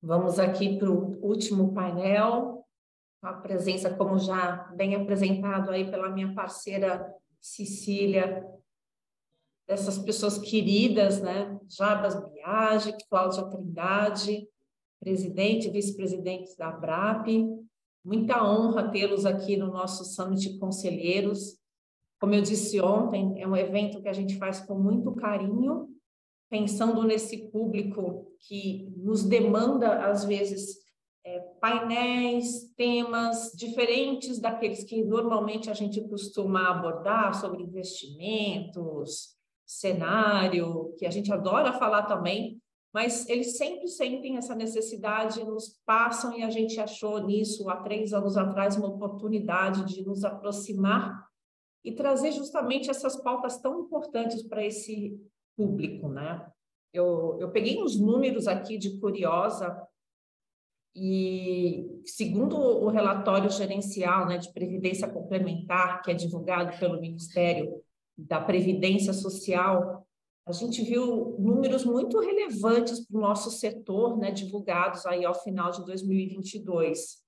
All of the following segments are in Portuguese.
Vamos aqui para o último painel, com a presença, como já bem apresentado aí pela minha parceira Cecília, dessas pessoas queridas, né? Jarbas Biagi, Cláudia Trindade, presidente e vice-presidentes da ABRAP. Muita honra tê-los aqui no nosso Summit de Conselheiros. Como eu disse ontem, é um evento que a gente faz com muito carinho, pensando nesse público que nos demanda, às vezes, painéis, temas diferentes daqueles que normalmente a gente costuma abordar sobre investimentos, cenário, que a gente adora falar também, mas eles sempre sentem essa necessidade, nos passam, e a gente achou nisso, há 3 anos atrás, uma oportunidade de nos aproximar e trazer justamente essas pautas tão importantes para esse público, né? Eu peguei uns números aqui de curiosa e, segundo o relatório gerencial, né, de Previdência Complementar, que é divulgado pelo Ministério da Previdência Social, a gente viu números muito relevantes para o nosso setor, né, divulgados aí ao final de 2022.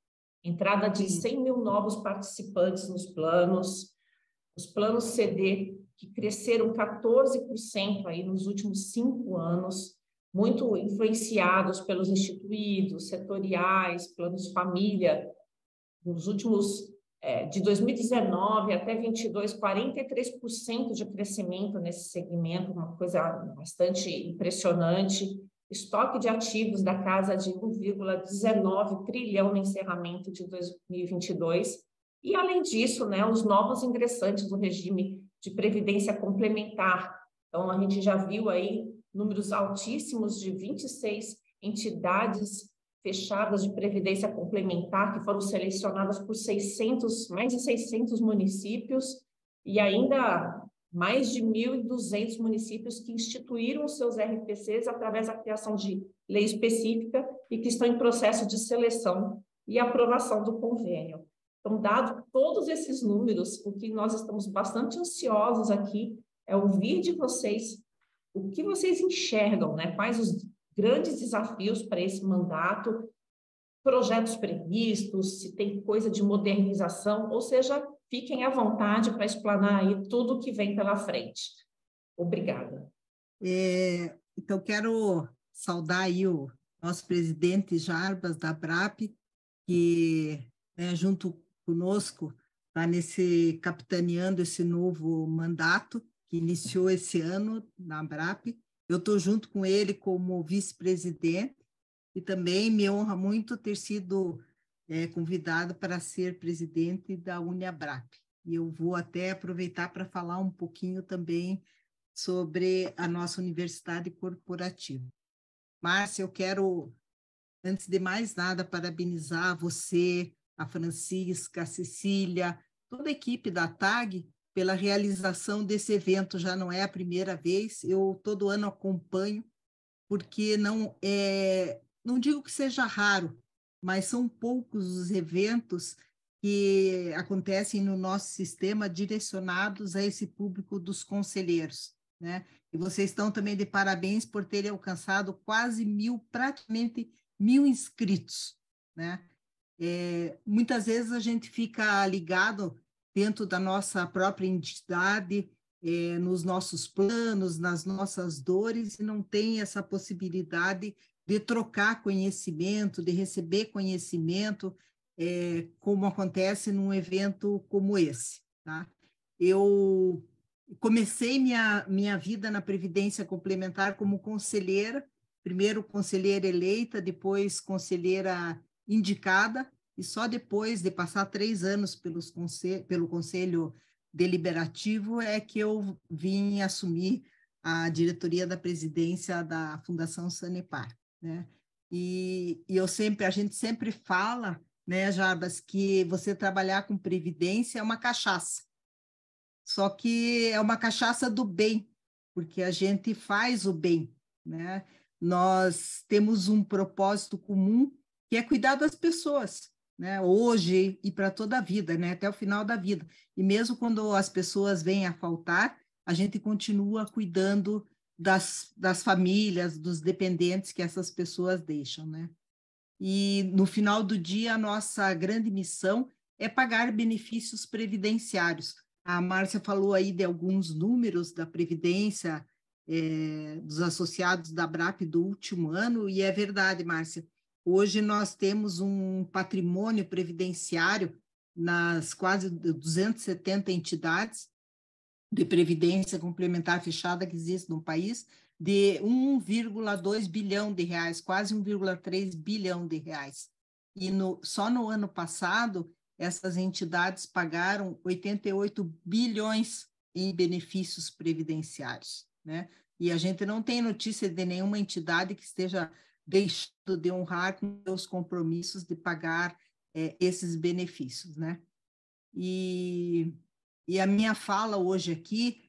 Entrada de 100 mil novos participantes nos planos, os planos CD, que cresceram 14% aí nos últimos 5 anos, muito influenciados pelos instituídos, setoriais, planos de família. Nos últimos, de 2019 até 22, 43% de crescimento nesse segmento, uma coisa bastante impressionante. Estoque de ativos da casa de 1,19 trilhão no encerramento de 2022. E, além disso, né, os novos ingressantes do regime de previdência complementar. Então, a gente já viu aí números altíssimos de 26 entidades fechadas de previdência complementar, que foram selecionadas por mais de 600 municípios, e ainda mais de 1.200 municípios que instituíram os seus RPCs através da criação de lei específica e que estão em processo de seleção e aprovação do convênio. Então, dado todos esses números, o que nós estamos bastante ansiosos aqui é ouvir de vocês o que vocês enxergam, né? Quais os grandes desafios para esse mandato, projetos previstos, se tem coisa de modernização, ou seja, fiquem à vontade para explanar aí tudo o que vem pela frente. Obrigada. Então, quero saudar aí o nosso presidente Jarbas da ABRAP, que, né, junto conosco, está capitaneando esse novo mandato que iniciou esse ano na ABRAP. Eu estou junto com ele como vice-presidente e também me honra muito ter sido convidado para ser presidente da UniABRAP. E eu vou até aproveitar para falar um pouquinho também sobre a nossa universidade corporativa. Márcia, eu quero, antes de mais nada, parabenizar você, a Francisca, a Cecília, toda a equipe da TAG pela realização desse evento. Já não é a primeira vez, eu todo ano acompanho, porque não digo que seja raro, mas são poucos os eventos que acontecem no nosso sistema direcionados a esse público dos conselheiros, né? E vocês estão também de parabéns por terem alcançado quase 1.000, praticamente 1.000 inscritos, né? Muitas vezes a gente fica ligado dentro da nossa própria entidade, nos nossos planos, nas nossas dores, e não tem essa possibilidade de trocar conhecimento, de receber conhecimento, como acontece num evento como esse, tá? Eu comecei minha vida na Previdência Complementar como conselheira, primeiro conselheira eleita, depois conselheira indicada, e só depois de passar 3 anos pelo Conselho Deliberativo é que eu vim assumir a diretoria da presidência da Fundação Sanepar, né? E a gente sempre fala, né, Jarbas, que você trabalhar com previdência é uma cachaça, só que é uma cachaça do bem, porque a gente faz o bem, né? Nós temos um propósito comum, que é cuidar das pessoas, né? Hoje e para toda a vida, né? Até o final da vida. E mesmo quando as pessoas vêm a faltar, a gente continua cuidando das famílias, dos dependentes que essas pessoas deixam, né? e no final do dia a nossa grande missão é pagar benefícios previdenciários. A Márcia falou aí de alguns números da Previdência, dos associados da BRAP do último ano, e é verdade, Márcia. Hoje nós temos um patrimônio previdenciário nas quase 270 entidades de previdência complementar fechada que existe no país, de 1,2 bilhão de reais, quase 1,3 bilhão de reais. E só no ano passado, essas entidades pagaram 88 bilhões em benefícios previdenciários, né? E a gente não tem notícia de nenhuma entidade que esteja deixando de honrar com seus compromissos de pagar esses benefícios, né? E a minha fala hoje aqui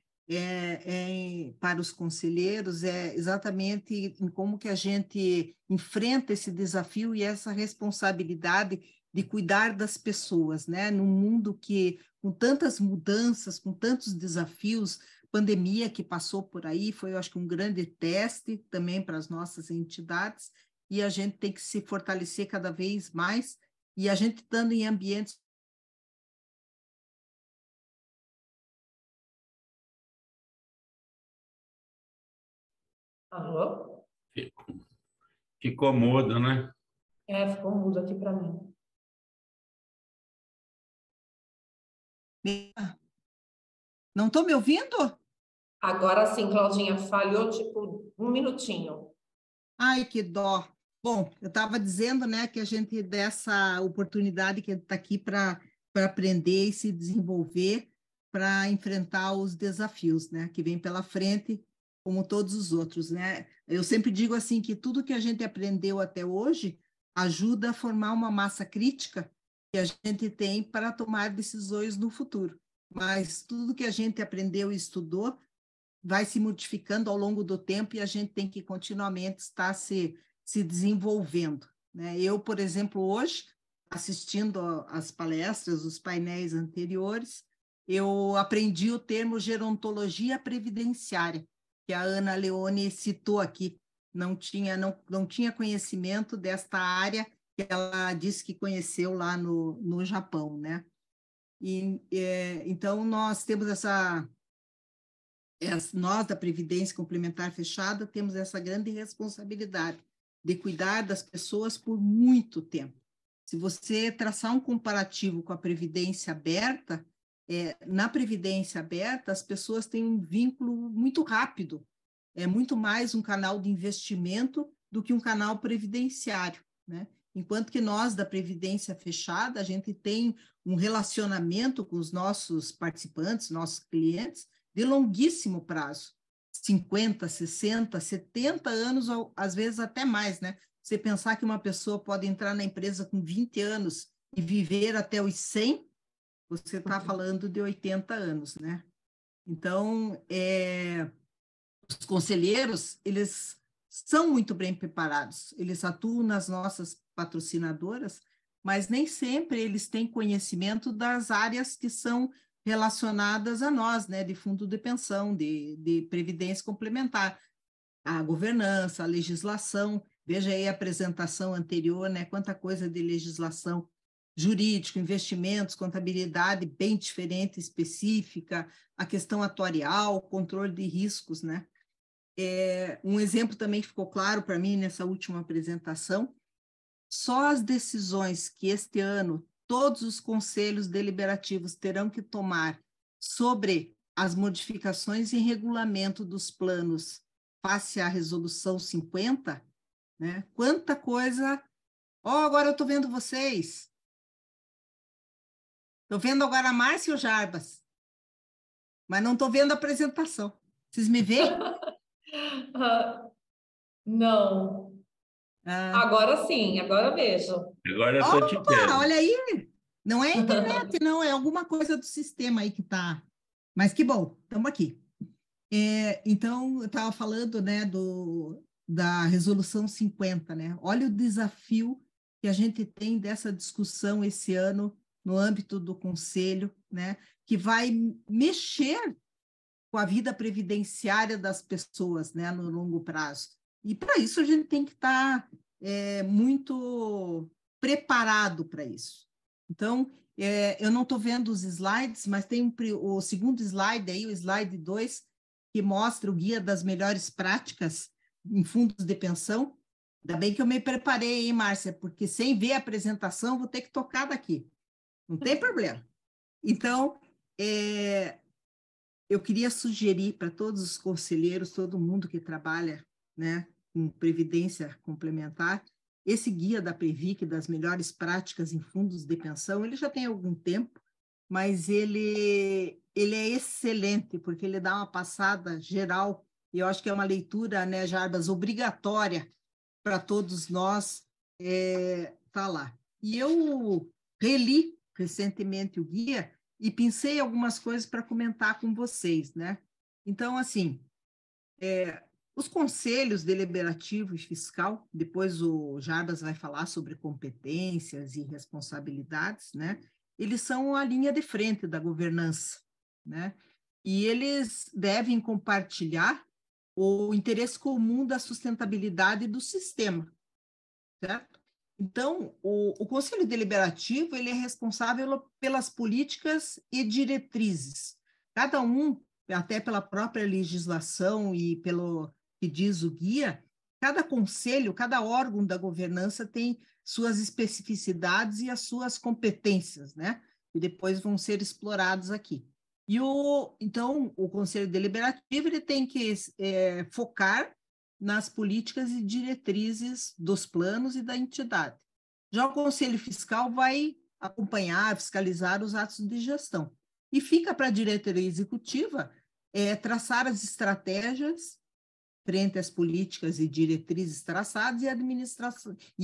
para os conselheiros é exatamente em como que a gente enfrenta esse desafio e essa responsabilidade de cuidar das pessoas, né? Num mundo que, com tantas mudanças, com tantos desafios, pandemia que passou por aí, foi, eu acho que um grande teste também para as nossas entidades, e a gente tem que se fortalecer cada vez mais, e a gente estando em ambientes. Alô? Ficou mudo, né? Ficou mudo aqui para mim. Não estou me ouvindo? Agora sim, Claudinha, falhou tipo um minutinho. Ai, que dó. Bom, eu estava dizendo, né, que a gente dessa oportunidade que está aqui para aprender e se desenvolver para enfrentar os desafios, né, que vem pela frente, como todos os outros, né? Eu sempre digo assim que tudo que a gente aprendeu até hoje ajuda a formar uma massa crítica que a gente tem para tomar decisões no futuro. Mas tudo que a gente aprendeu e estudou vai se modificando ao longo do tempo e a gente tem que continuamente estar se desenvolvendo, né? Eu, por exemplo, hoje, assistindo às palestras, os painéis anteriores, eu aprendi o termo gerontologia previdenciária, que a Ana Leone citou aqui. Não tinha conhecimento desta área que ela disse que conheceu lá no Japão, né? Então, nós temos nós da Previdência Complementar Fechada temos essa grande responsabilidade de cuidar das pessoas por muito tempo. Se você traçar um comparativo com a Previdência Aberta, na Previdência Aberta as pessoas têm um vínculo muito rápido, é muito mais um canal de investimento do que um canal previdenciário, né? Enquanto que nós da Previdência Fechada, a gente tem um relacionamento com os nossos participantes, nossos clientes, de longuíssimo prazo, 50, 60, 70 anos, às vezes até mais, né? Você pensar que uma pessoa pode entrar na empresa com 20 anos e viver até os 100, você está falando de 80 anos, né? Então, os conselheiros, eles são muito bem preparados, eles atuam nas nossas patrocinadoras, mas nem sempre eles têm conhecimento das áreas que são relacionadas a nós, né, de fundo de pensão, de previdência complementar, a governança, a legislação. Veja aí a apresentação anterior, né, quanta coisa de legislação jurídica, investimentos, contabilidade bem diferente, específica, a questão atuarial, controle de riscos, né? Um exemplo também que ficou claro para mim nessa última apresentação, só as decisões que este ano todos os conselhos deliberativos terão que tomar sobre as modificações em regulamento dos planos face à resolução 50, né? Quanta coisa... agora eu estou vendo vocês. Estou vendo agora a Márcia e o Jarbas, mas não estou vendo a apresentação. Vocês me veem? Não. Agora sim, agora vejo. Agora eu estou te vendo. Olha aí! Não é a internet, não, é alguma coisa do sistema aí que está... Mas que bom, estamos aqui. Então, eu estava falando, né, da resolução 50, né? Olha o desafio que a gente tem dessa discussão esse ano no âmbito do Conselho, né? Que vai mexer com a vida previdenciária das pessoas, né, no longo prazo. E para isso a gente tem que estar muito preparado para isso. Então, eu não estou vendo os slides, mas tem o segundo slide aí, o slide 2, que mostra o guia das melhores práticas em fundos de pensão. Ainda bem que eu me preparei, hein, Márcia? Porque sem ver a apresentação, vou ter que tocar daqui. Não tem problema. Então, eu queria sugerir para todos os conselheiros, todo mundo que trabalha, né, com previdência complementar, esse guia da Previc, das melhores práticas em fundos de pensão, ele já tem algum tempo, mas ele é excelente, porque ele dá uma passada geral, e eu acho que é uma leitura, né, Jarbas, obrigatória para todos nós, tá lá. E eu reli recentemente o guia e pensei algumas coisas para comentar com vocês, né? Então, assim, os conselhos deliberativo e fiscal, depois o Jarbas vai falar sobre competências e responsabilidades, né? Eles são a linha de frente da governança, né? E eles devem compartilhar o interesse comum da sustentabilidade do sistema, certo? Então, o Conselho Deliberativo ele é responsável pelas políticas e diretrizes. Cada um, até pela própria legislação e pelo que diz o guia, cada conselho, cada órgão da governança tem suas especificidades e as suas competências, né? E depois vão ser explorados aqui. Então, o Conselho Deliberativo ele tem que focar nas políticas e diretrizes dos planos e da entidade. Já o Conselho Fiscal vai acompanhar, fiscalizar os atos de gestão. E fica para a diretoria executiva traçar as estratégias frente às políticas e diretrizes traçadas e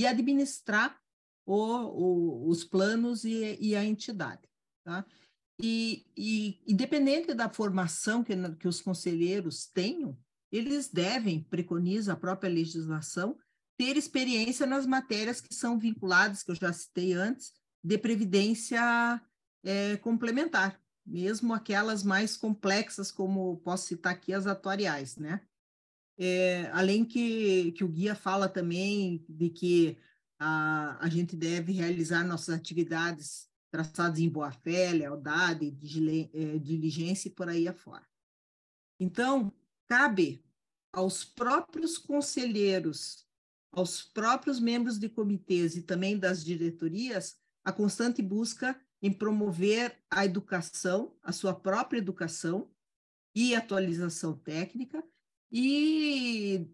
administrar os planos e a entidade. Tá? E independente da formação que os conselheiros tenham, eles devem, preconiza a própria legislação, ter experiência nas matérias que são vinculadas, que eu já citei antes, de previdência complementar, mesmo aquelas mais complexas, como posso citar aqui as atuariais, né? Além que o guia fala também de que a gente deve realizar nossas atividades traçadas em boa-fé, lealdade, diligência e por aí afora. Então, cabe aos próprios conselheiros, aos próprios membros de comitês e também das diretorias, a constante busca em promover a educação, a sua própria educação e atualização técnica, e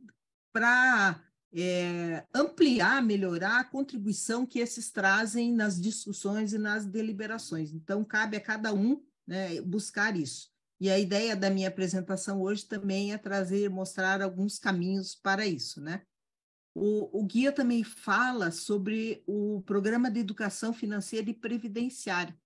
para ampliar, melhorar a contribuição que esses trazem nas discussões e nas deliberações. Então, cabe a cada um, né, buscar isso. E a ideia da minha apresentação hoje também é mostrar alguns caminhos para isso, né? O guia também fala sobre o Programa de Educação Financeira e Previdenciária,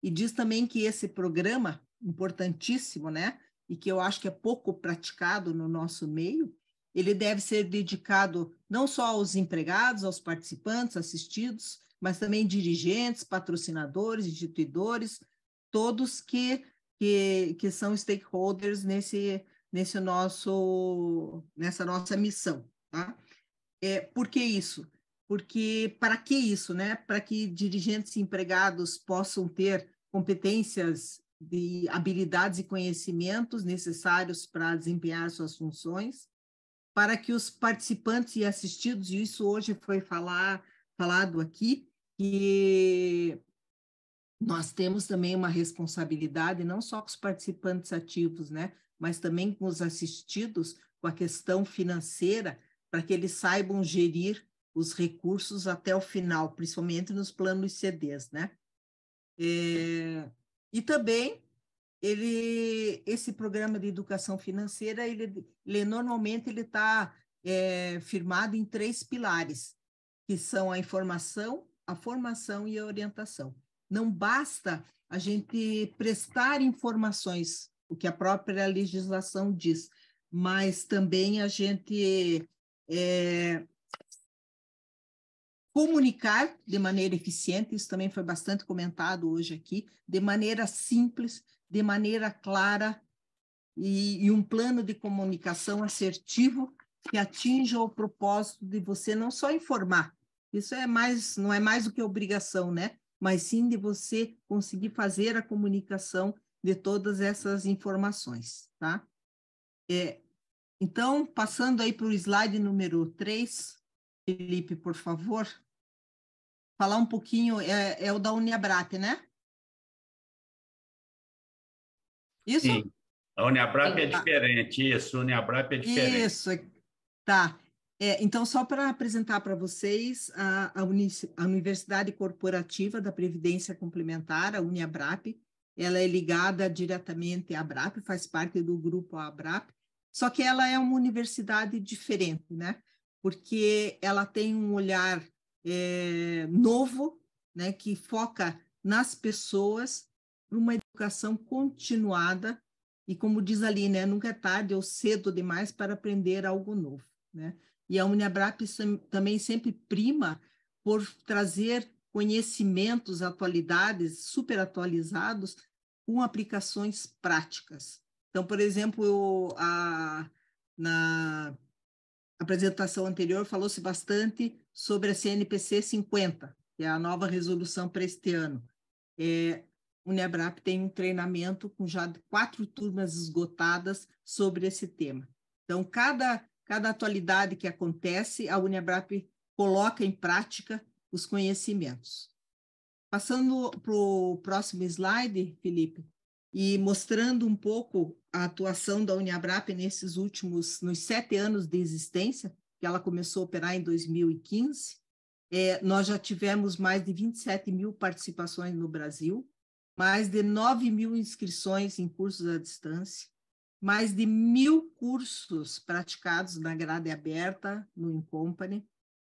e diz também que esse programa, importantíssimo, né, e que eu acho que é pouco praticado no nosso meio, ele deve ser dedicado não só aos empregados, aos participantes, assistidos, mas também dirigentes, patrocinadores, instituidores, todos que são stakeholders nessa nossa missão, tá? Por que isso? Porque, para que isso, né? Para que dirigentes e empregados possam ter competências de habilidades e conhecimentos necessários para desempenhar suas funções, para que os participantes e assistidos, e isso hoje foi falado aqui, que nós temos também uma responsabilidade, não só com os participantes ativos, né, mas também com os assistidos, com a questão financeira, para que eles saibam gerir os recursos até o final, principalmente nos planos CDs, né? E também esse programa de educação financeira, normalmente ele está firmado em 3 pilares, que são a informação, a formação e a orientação. Não basta a gente prestar informações, o que a própria legislação diz, mas também a gente comunicar de maneira eficiente, isso também foi bastante comentado hoje aqui, de maneira simples, de maneira clara, e um plano de comunicação assertivo que atinja o propósito de você não só informar, isso não é mais do que obrigação, né? Mas sim de você conseguir fazer a comunicação de todas essas informações, tá? Então, passando aí para o slide número 3, Felipe, por favor, falar um pouquinho, é o da Uniabrap, né? Isso? Sim. A Uniabrap é diferente, isso, a Uniabrap é diferente. Isso, tá. Então, só para apresentar para vocês, a Universidade Corporativa da Previdência Complementar, a Uniabrap, ela é ligada diretamente à Abrap, faz parte do grupo Abrap, só que ela é uma universidade diferente, né? Porque ela tem um olhar novo, né? Que foca nas pessoas para uma educação continuada e, como diz ali, né? Nunca é tarde ou cedo demais para aprender algo novo, né? E a Uniabrap também sempre prima por trazer conhecimentos, atualidades, super atualizados, com aplicações práticas. Então, por exemplo, na apresentação anterior falou-se bastante sobre a CNPC 50, que é a nova resolução para este ano. Uniabrap tem um treinamento com já 4 turmas esgotadas sobre esse tema. Então, cada atualidade que acontece, a Uniabrap coloca em prática os conhecimentos. Passando para o próximo slide, Felipe, e mostrando um pouco a atuação da Uniabrap nos 7 anos de existência, que ela começou a operar em 2015, nós já tivemos mais de 27 mil participações no Brasil, mais de 9 mil inscrições em cursos à distância, mais de 1.000 cursos praticados na grade aberta, no Incompany.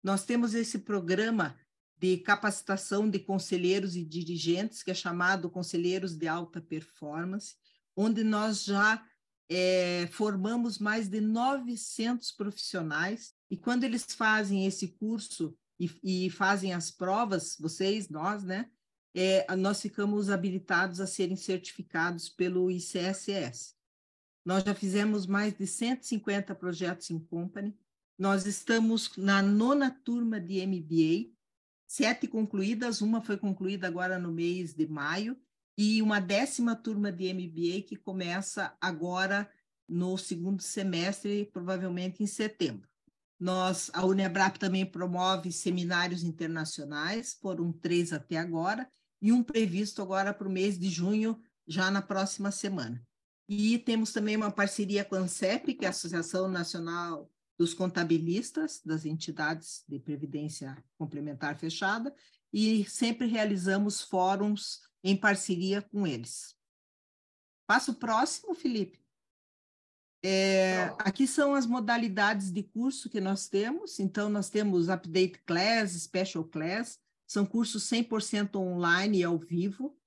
Nós temos esse programa de capacitação de conselheiros e dirigentes, que é chamado Conselheiros de Alta Performance, onde nós já formamos mais de 900 profissionais, e quando eles fazem esse curso e fazem as provas, nós, né, nós ficamos habilitados a serem certificados pelo ICSS. Nós já fizemos mais de 150 projetos em Company, nós estamos na 9ª turma de MBA, 7 concluídas, uma foi concluída agora no mês de maio, e uma 10ª turma de MBA que começa agora no 2º semestre, provavelmente em setembro. A Uniabrap também promove seminários internacionais, foram 3 até agora, e um previsto agora para o mês de junho, já na próxima semana. E temos também uma parceria com a ANSEP, que é a Associação Nacional dos Contabilistas, das entidades de previdência complementar fechada, e sempre realizamos fóruns em parceria com eles. Passa o próximo, Felipe. Aqui são as modalidades de curso que nós temos. Então, nós temos Update Class, Special Class, são cursos 100% online e ao vivo.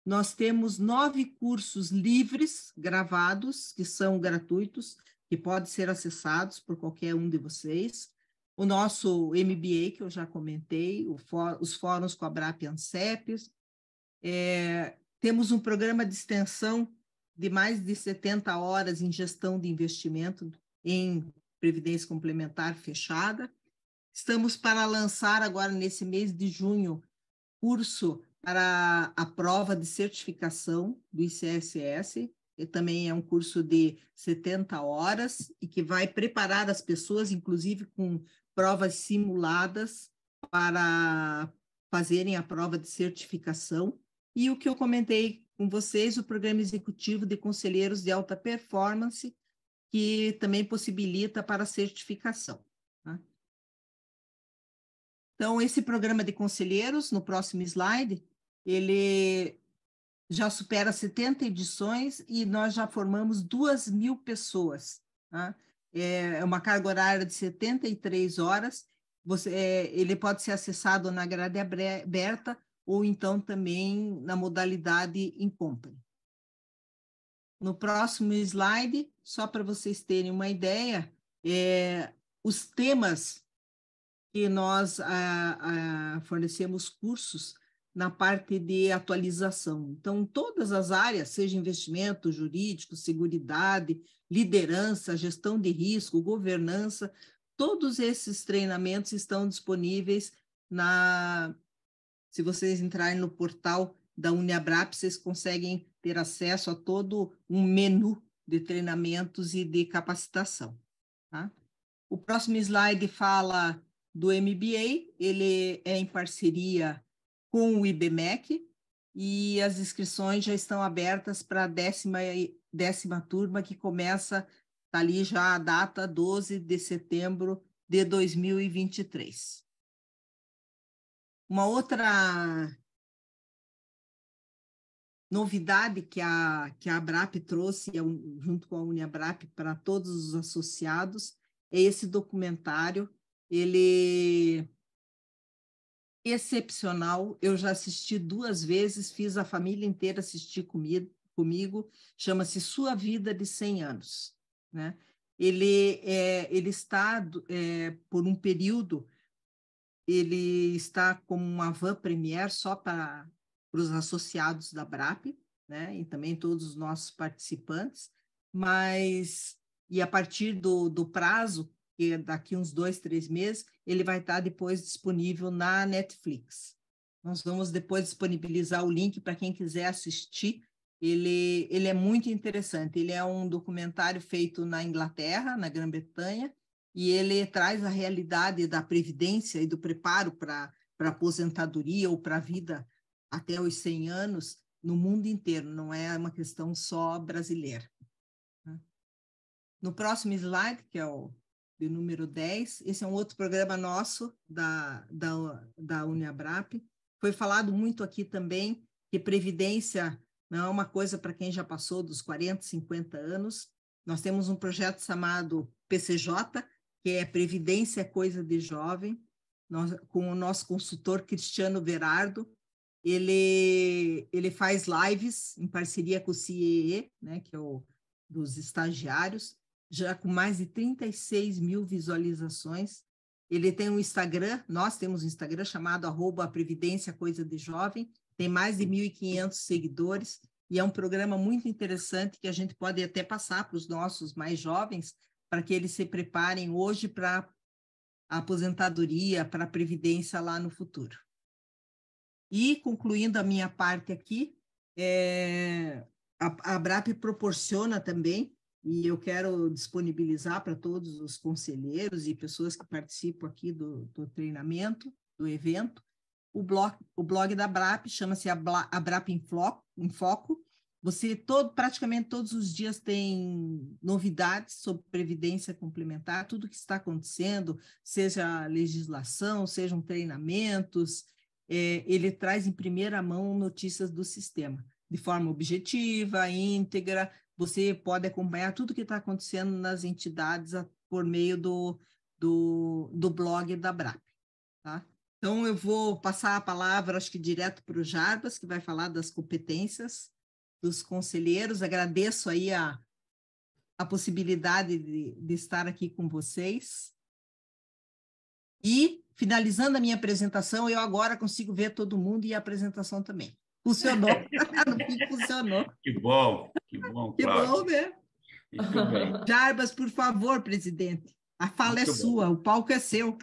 Nós temos 9 cursos livres, gravados, que são gratuitos, que podem ser acessados por qualquer um de vocês. O nosso MBA, que eu já comentei, os fóruns com a Abrap e ANSEP. Temos um programa de extensão de mais de 70 horas em gestão de investimento em previdência complementar fechada. Estamos para lançar agora, nesse mês de junho, curso para a prova de certificação do ICSS, que também é um curso de 70 horas e que vai preparar as pessoas, inclusive com provas simuladas, para fazerem a prova de certificação. E o que eu comentei com vocês, o Programa Executivo de Conselheiros de Alta Performance, que também possibilita para a certificação. Tá? Então, esse programa de conselheiros, no próximo slide, ele já supera 70 edições e nós já formamos 2.000 pessoas. Tá? É uma carga horária de 73 horas. Ele pode ser acessado na grade aberta ou então também na modalidade Incompany. No próximo slide, só para vocês terem uma ideia, os temas que nós fornecemos cursos na parte de atualização. Então, todas as áreas, seja investimento, jurídico, seguridade, liderança, gestão de risco, governança, todos esses treinamentos estão disponíveis se vocês entrarem no portal da Uniabrap, vocês conseguem ter acesso a todo um menu de treinamentos e de capacitação. Tá? O próximo slide fala do MBA, ele é em parceria com o IBMEC e as inscrições já estão abertas para a décima turma, que começa, está ali já a data 12 de setembro de 2023. Uma outra novidade que a Abrap trouxe, junto com a Uniabrap, para todos os associados, é esse documentário. Ele é excepcional, eu já assisti 2 vezes, fiz a família inteira assistir comigo, chama-se Sua Vida de 100 Anos. Né? Ele está, por um período, ele está como uma van premiere só para os associados da Abrap, né? E também todos os nossos participantes, e a partir do prazo, que daqui uns 2, 3 meses, ele vai estar depois disponível na Netflix. Nós vamos depois disponibilizar o link para quem quiser assistir. Ele é muito interessante. Ele é um documentário feito na Inglaterra, na Grã-Bretanha, e ele traz a realidade da previdência e do preparo para a aposentadoria ou para a vida até os 100 anos no mundo inteiro, não é uma questão só brasileira. No próximo slide, que é o de número 10, esse é um outro programa nosso da Uniabrap. Foi falado muito aqui também que previdência não é uma coisa para quem já passou dos 40, 50 anos. Nós temos um projeto chamado PCJ, que é Previdência é Coisa de Jovem, com o nosso consultor Cristiano Verardo. Ele faz lives em parceria com o CIEE, né, que é dos estagiários, já com mais de 36 mil visualizações. Ele tem um Instagram, nós temos um Instagram chamado @Previdência Coisa de Jovem, tem mais de 1.500 seguidores, e é um programa muito interessante que a gente pode até passar para os nossos mais jovens, para que eles se preparem hoje para a aposentadoria, para a previdência lá no futuro. E, concluindo a minha parte aqui, a Abrap proporciona também, e eu quero disponibilizar para todos os conselheiros e pessoas que participam aqui do treinamento, do evento, o blog da Abrap, chama-se Abrap em Foco. Praticamente todos os dias tem novidades sobre previdência complementar, tudo que está acontecendo, seja legislação, sejam treinamentos, ele traz em primeira mão notícias do sistema, de forma objetiva, íntegra. Você pode acompanhar tudo que está acontecendo nas entidades por meio do blog da Abrap. Tá? Então, eu vou passar a palavra, acho que direto para o Jarbas, que vai falar das competências dos conselheiros. Agradeço aí a possibilidade de estar aqui com vocês. E, finalizando a minha apresentação, eu agora consigo ver todo mundo e a apresentação também. Funcionou. No fim, funcionou. Que bom, Cláudio. Que bom, né? Muito bem. Jarbas, por favor, presidente. A fala é sua, o palco é seu.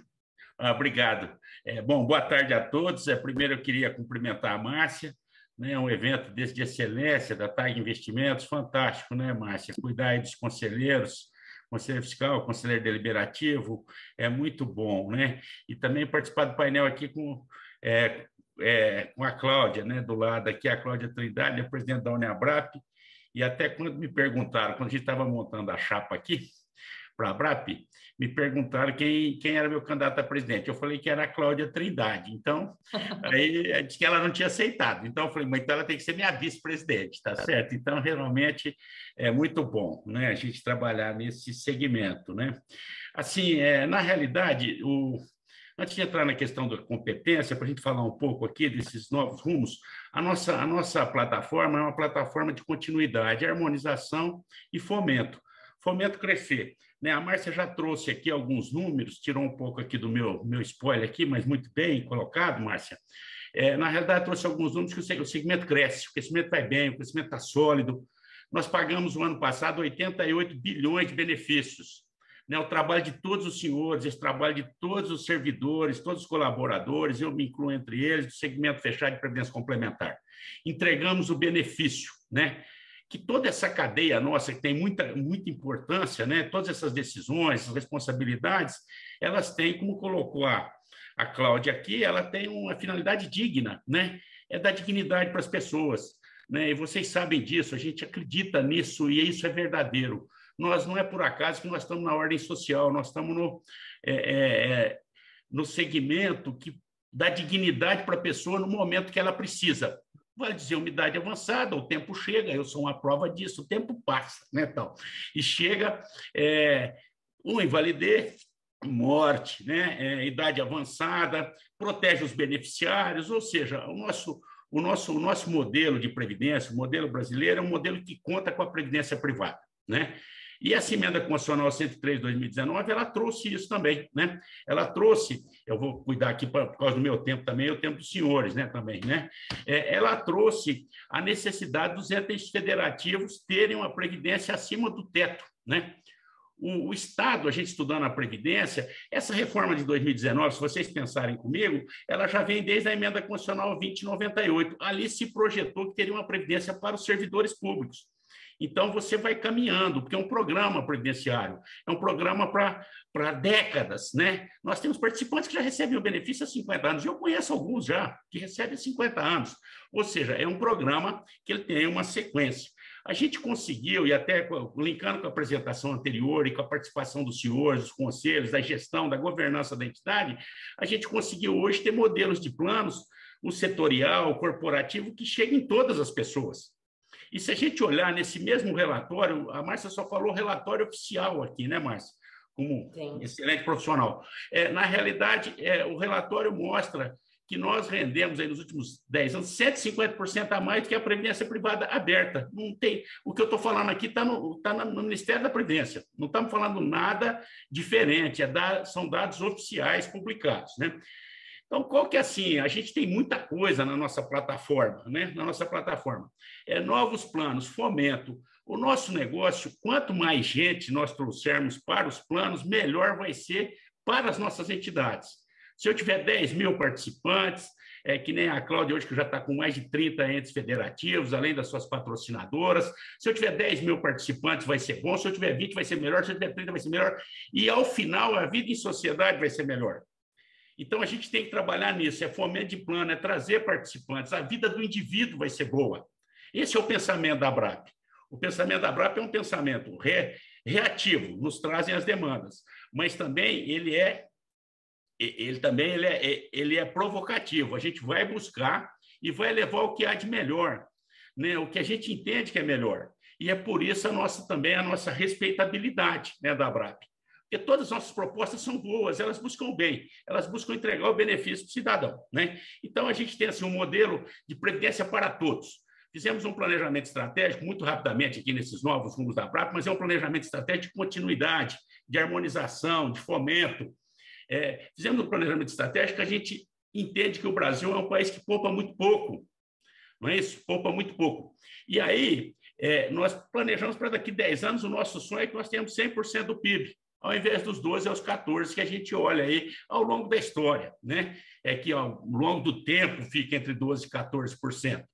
Obrigado. Bom, boa tarde a todos. Primeiro, eu queria cumprimentar a Márcia, né? Um evento de excelência da TAG Investimentos, fantástico, né, Márcia? Cuidar aí dos conselheiros, conselheiro fiscal, conselheiro deliberativo, é muito bom, né? E também participar do painel aqui com a Cláudia, né, do lado aqui, a Cláudia Trindade, a presidente da Uniabrap, e até quando me perguntaram, quando a gente estava montando a chapa aqui para a Abrap, me perguntaram quem era meu candidato a presidente. Eu falei que era a Cláudia Trindade. Então, aí disse que ela não tinha aceitado. Então, eu falei, mas então ela tem que ser minha vice-presidente, tá certo? Então, realmente, é muito bom, né, a gente trabalhar nesse segmento, né? Assim, na realidade, antes de entrar na questão da competência, para a gente falar um pouco aqui desses novos rumos, a nossa plataforma é uma plataforma de continuidade, harmonização e fomento. Fomento crescer, né? A Márcia já trouxe aqui alguns números, tirou um pouco aqui do meu spoiler aqui, mas muito bem colocado, Márcia. Na realidade, trouxe alguns números que o segmento cresce, o crescimento vai bem, o crescimento está sólido. Nós pagamos, no ano passado, 88 bilhões de benefícios. O trabalho de todos os senhores, esse trabalho de todos os servidores, todos os colaboradores, eu me incluo entre eles, do segmento fechado de previdência complementar. Entregamos o benefício, que toda essa cadeia nossa, que tem muita importância, todas essas decisões, essas responsabilidades, elas têm, como colocou a Cláudia aqui, ela tem uma finalidade digna, é dar dignidade para as pessoas. E vocês sabem disso, a gente acredita nisso e isso é verdadeiro. Nós não é por acaso que nós estamos na ordem social, nós estamos no segmento que dá dignidade para a pessoa no momento que ela precisa. Vai dizer uma idade avançada, o tempo chega, eu sou uma prova disso, o tempo passa, tal. E chega uma invalidez, morte, idade avançada, protege os beneficiários, ou seja, o nosso modelo de previdência, o modelo brasileiro, é um modelo que conta com a previdência privada, E essa emenda constitucional 103 de 2019, ela trouxe isso também, Ela trouxe, eu vou cuidar aqui por causa do meu tempo também, o tempo dos senhores, também, Ela trouxe a necessidade dos entes federativos terem uma previdência acima do teto, O Estado, a gente estudando a Previdência, essa reforma de 2019, se vocês pensarem comigo, ela já vem desde a emenda constitucional 2098. Ali se projetou que teria uma Previdência para os servidores públicos. Então, você vai caminhando, porque é um programa previdenciário, é um programa para décadas, Nós temos participantes que já recebem o benefício há 50 anos, eu conheço alguns já, que recebem há 50 anos. Ou seja, é um programa que ele tem uma sequência. A gente conseguiu, e até linkando com a apresentação anterior e com a participação dos senhores, dos conselhos, da gestão, da governança da entidade, a gente conseguiu hoje ter modelos de planos, o setorial, o corporativo, que cheguem em todas as pessoas. E se a gente olhar nesse mesmo relatório, a Márcia só falou relatório oficial aqui, Márcia? Como excelente profissional. Na realidade, o relatório mostra que nós rendemos aí nos últimos 10 anos 150% a mais do que a Previdência Privada aberta. Não tem, o que eu estou falando aqui está no Ministério da Previdência. Não estamos falando nada diferente, são dados oficiais publicados, Então, qual que é assim? A gente tem muita coisa na nossa plataforma, Na nossa plataforma. Novos planos, fomento. O nosso negócio, quanto mais gente nós trouxermos para os planos, melhor vai ser para as nossas entidades. Se eu tiver 10 mil participantes, que nem a Cláudia hoje, que já está com mais de 30 entes federativos, além das suas patrocinadoras. Se eu tiver 10 mil participantes, vai ser bom. Se eu tiver 20, vai ser melhor. Se eu tiver 30, vai ser melhor. E, ao final, a vida em sociedade vai ser melhor. Então, a gente tem que trabalhar nisso, fomento de plano, trazer participantes, a vida do indivíduo vai ser boa. Esse é o pensamento da ABRAP. O pensamento da ABRAP é um pensamento reativo, nos trazem as demandas, mas também ele é provocativo, a gente vai buscar e vai levar o que há de melhor, o que a gente entende que é melhor. E é por isso a nossa respeitabilidade, da ABRAP. Porque todas as nossas propostas são boas, elas buscam o bem, elas buscam entregar o benefício para o cidadão, Então, a gente tem assim, um modelo de previdência para todos. Fizemos um planejamento estratégico, muito rapidamente aqui nesses novos rumos da ABRAP, mas é um planejamento estratégico de continuidade, de harmonização, de fomento. Fizemos um planejamento estratégico que a gente entende que o Brasil é um país que poupa muito pouco, não é isso? Poupa muito pouco. E aí, nós planejamos para daqui a 10 anos, o nosso sonho é que nós tenhamos 100% do PIB, ao invés dos 12 aos 14 que a gente olha aí ao longo da história, que ao longo do tempo fica entre 12% e 14%.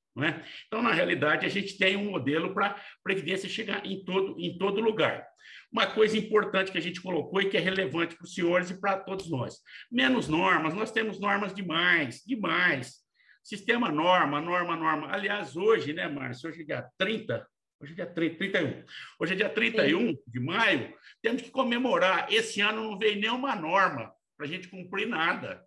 Então, na realidade, a gente tem um modelo para a Previdência chegar em todo lugar. Uma coisa importante que a gente colocou e que é relevante para os senhores e para todos nós. Menos normas, nós temos normas demais. Sistema norma. Aliás, hoje, Márcio, hoje é dia 30, hoje é dia 31. Hoje é dia 31 de maio, temos que comemorar. Esse ano não veio nenhuma norma para a gente cumprir nada,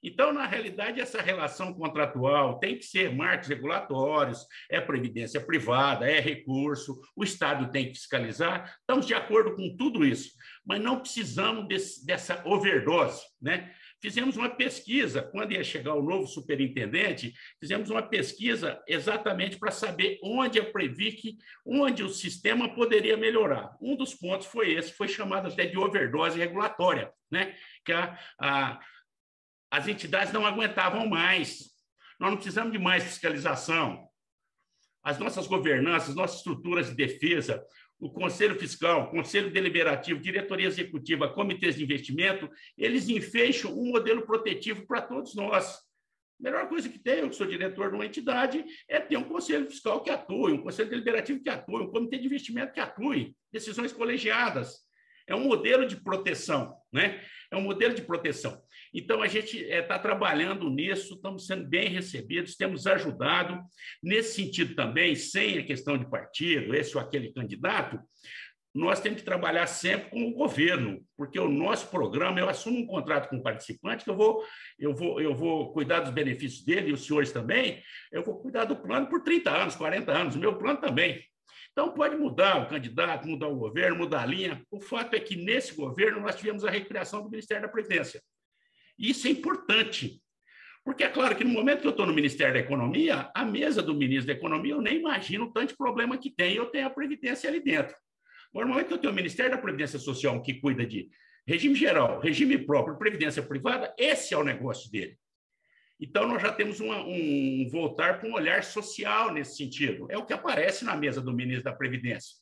Então, na realidade, essa relação contratual tem que ser marcos regulatórios, previdência privada, recurso, o Estado tem que fiscalizar. Estamos de acordo com tudo isso, mas não precisamos dessa overdose, Fizemos uma pesquisa, quando ia chegar o novo superintendente, fizemos uma pesquisa exatamente para saber onde a Previc, onde o sistema poderia melhorar. Um dos pontos foi esse, foi chamado até de overdose regulatória, que as entidades não aguentavam mais. Nós não precisamos de mais fiscalização. As nossas governanças, nossas estruturas de defesa, o Conselho Fiscal, Conselho Deliberativo, Diretoria Executiva, comitês de investimento, eles enfeixam um modelo protetivo para todos nós. A melhor coisa que tem, eu que sou diretor de uma entidade, é ter um Conselho Fiscal que atue, um Conselho Deliberativo que atue, um comitê de investimento que atue, decisões colegiadas. É um modelo de proteção, né? É um modelo de proteção. Então, a gente está trabalhando nisso, estamos sendo bem recebidos, temos ajudado. Nesse sentido também, sem a questão de partido, esse ou aquele candidato, nós temos que trabalhar sempre com o governo, porque o nosso programa, eu assumo um contrato com o participante, que eu vou cuidar dos benefícios dele, e os senhores também, eu vou cuidar do plano por 30 anos, 40 anos, o meu plano também. Então, pode mudar o candidato, mudar o governo, mudar a linha. O fato é que, nesse governo, nós tivemos a recriação do Ministério da Previdência. E isso é importante, porque é claro que no momento que eu estou no Ministério da Economia, a mesa do ministro da Economia, eu nem imagino o tanto de problema que tem, eu tenho a Previdência ali dentro. Agora, no momento que eu tenho o Ministério da Previdência Social, que cuida de regime geral, regime próprio, previdência privada, esse é o negócio dele. Então, nós já temos voltar para um olhar social nesse sentido. É o que aparece na mesa do ministro da Previdência.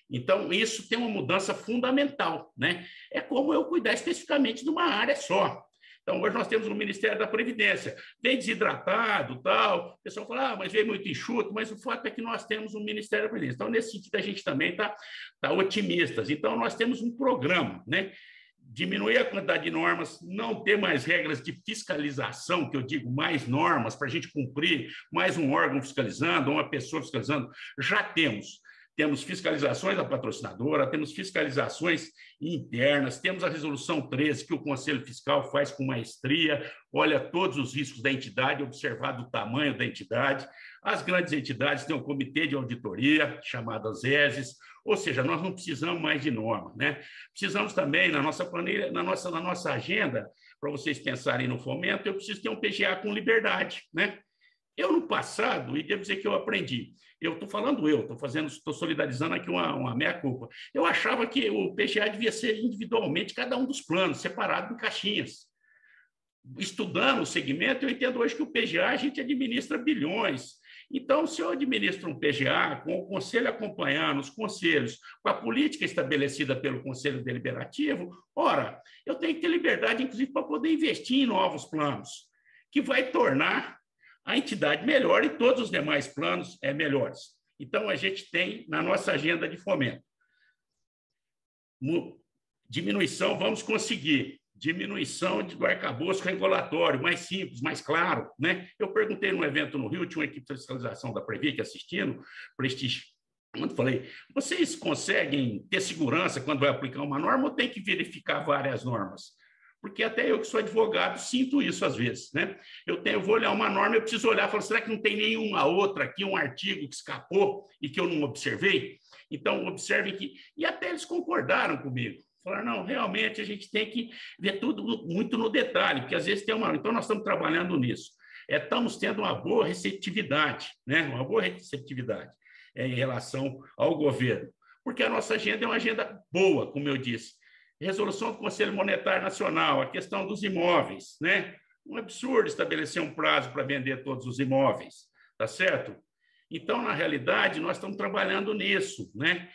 Então, isso tem uma mudança fundamental, né? É como eu cuidar especificamente de uma área só. Então, hoje nós temos o Ministério da Previdência. Vem desidratado, tal. O pessoal fala, mas veio muito enxuto, mas o fato é que nós temos um Ministério da Previdência. Então, nesse sentido, a gente também está otimistas. Então, nós temos um programa, né? Diminuir a quantidade de normas, não ter mais regras de fiscalização, que eu digo, mais normas para a gente cumprir, mais um órgão fiscalizando, uma pessoa fiscalizando. Já temos. Temos fiscalizações da patrocinadora, temos fiscalizações internas, temos a Resolução 13, que o Conselho Fiscal faz com maestria, olha todos os riscos da entidade, observado o tamanho da entidade. As grandes entidades têm um comitê de auditoria, chamado ESES, ou seja, nós não precisamos mais de norma, né? Precisamos também, na nossa planilha, na nossa agenda, para vocês pensarem no fomento, eu preciso ter um PGA com liberdade, né? Eu, no passado, e devo dizer que eu aprendi, estou solidarizando aqui uma meia-culpa. Eu achava que o PGA devia ser individualmente cada um dos planos, separado em caixinhas. Estudando o segmento, eu entendo hoje que o PGA a gente administra bilhões. Então, se eu administro um PGA com o conselho acompanhando, os conselhos, com a política estabelecida pelo Conselho Deliberativo, ora, eu tenho que ter liberdade, inclusive, para poder investir em novos planos, que vai tornar a entidade melhor e todos os demais planos melhores. Então, a gente tem na nossa agenda de fomento diminuição, vamos conseguir diminuição do arcabouço regulatório, mais simples, mais claro, né? Eu perguntei num evento no Rio, tinha uma equipe de fiscalização da Previc assistindo, quando falei, vocês conseguem ter segurança quando vai aplicar uma norma ou tem que verificar várias normas? Porque até eu que sou advogado sinto isso às vezes, né? Eu vou olhar uma norma, eu preciso olhar e falar, será que não tem nenhuma outra aqui, um artigo que escapou e que eu não observei? Então, observem que... E até eles concordaram comigo. Falaram, não, realmente a gente tem que ver tudo muito no detalhe, porque às vezes tem uma... Então, nós estamos trabalhando nisso. Estamos tendo uma boa receptividade, né? Uma boa receptividade em relação ao governo, porque a nossa agenda é uma agenda boa, como eu disse. Resolução do Conselho Monetário Nacional, a questão dos imóveis, né? Um absurdo estabelecer um prazo para vender todos os imóveis, tá certo? Então, na realidade, nós estamos trabalhando nisso, né?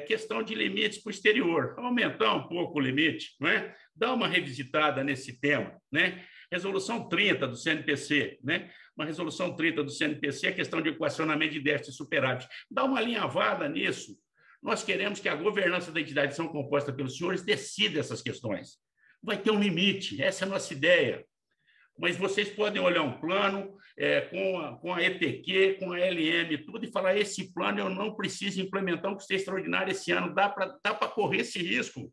Questão de limites para o exterior, aumentar um pouco o limite, não é? Dar uma revisitada nesse tema, né? Resolução 30 do CNPC, né? Uma resolução 30 do CNPC, a questão de equacionamento de déficit e superávit. Dá uma alinhavada nisso. Nós queremos que a governança da entidade são composta pelos senhores decida essas questões. Vai ter um limite, essa é a nossa ideia. Mas vocês podem olhar um plano com a EPQ, com a LM, tudo, e falar, esse plano eu não preciso implementar um custeio extraordinário esse ano, dá para correr esse risco.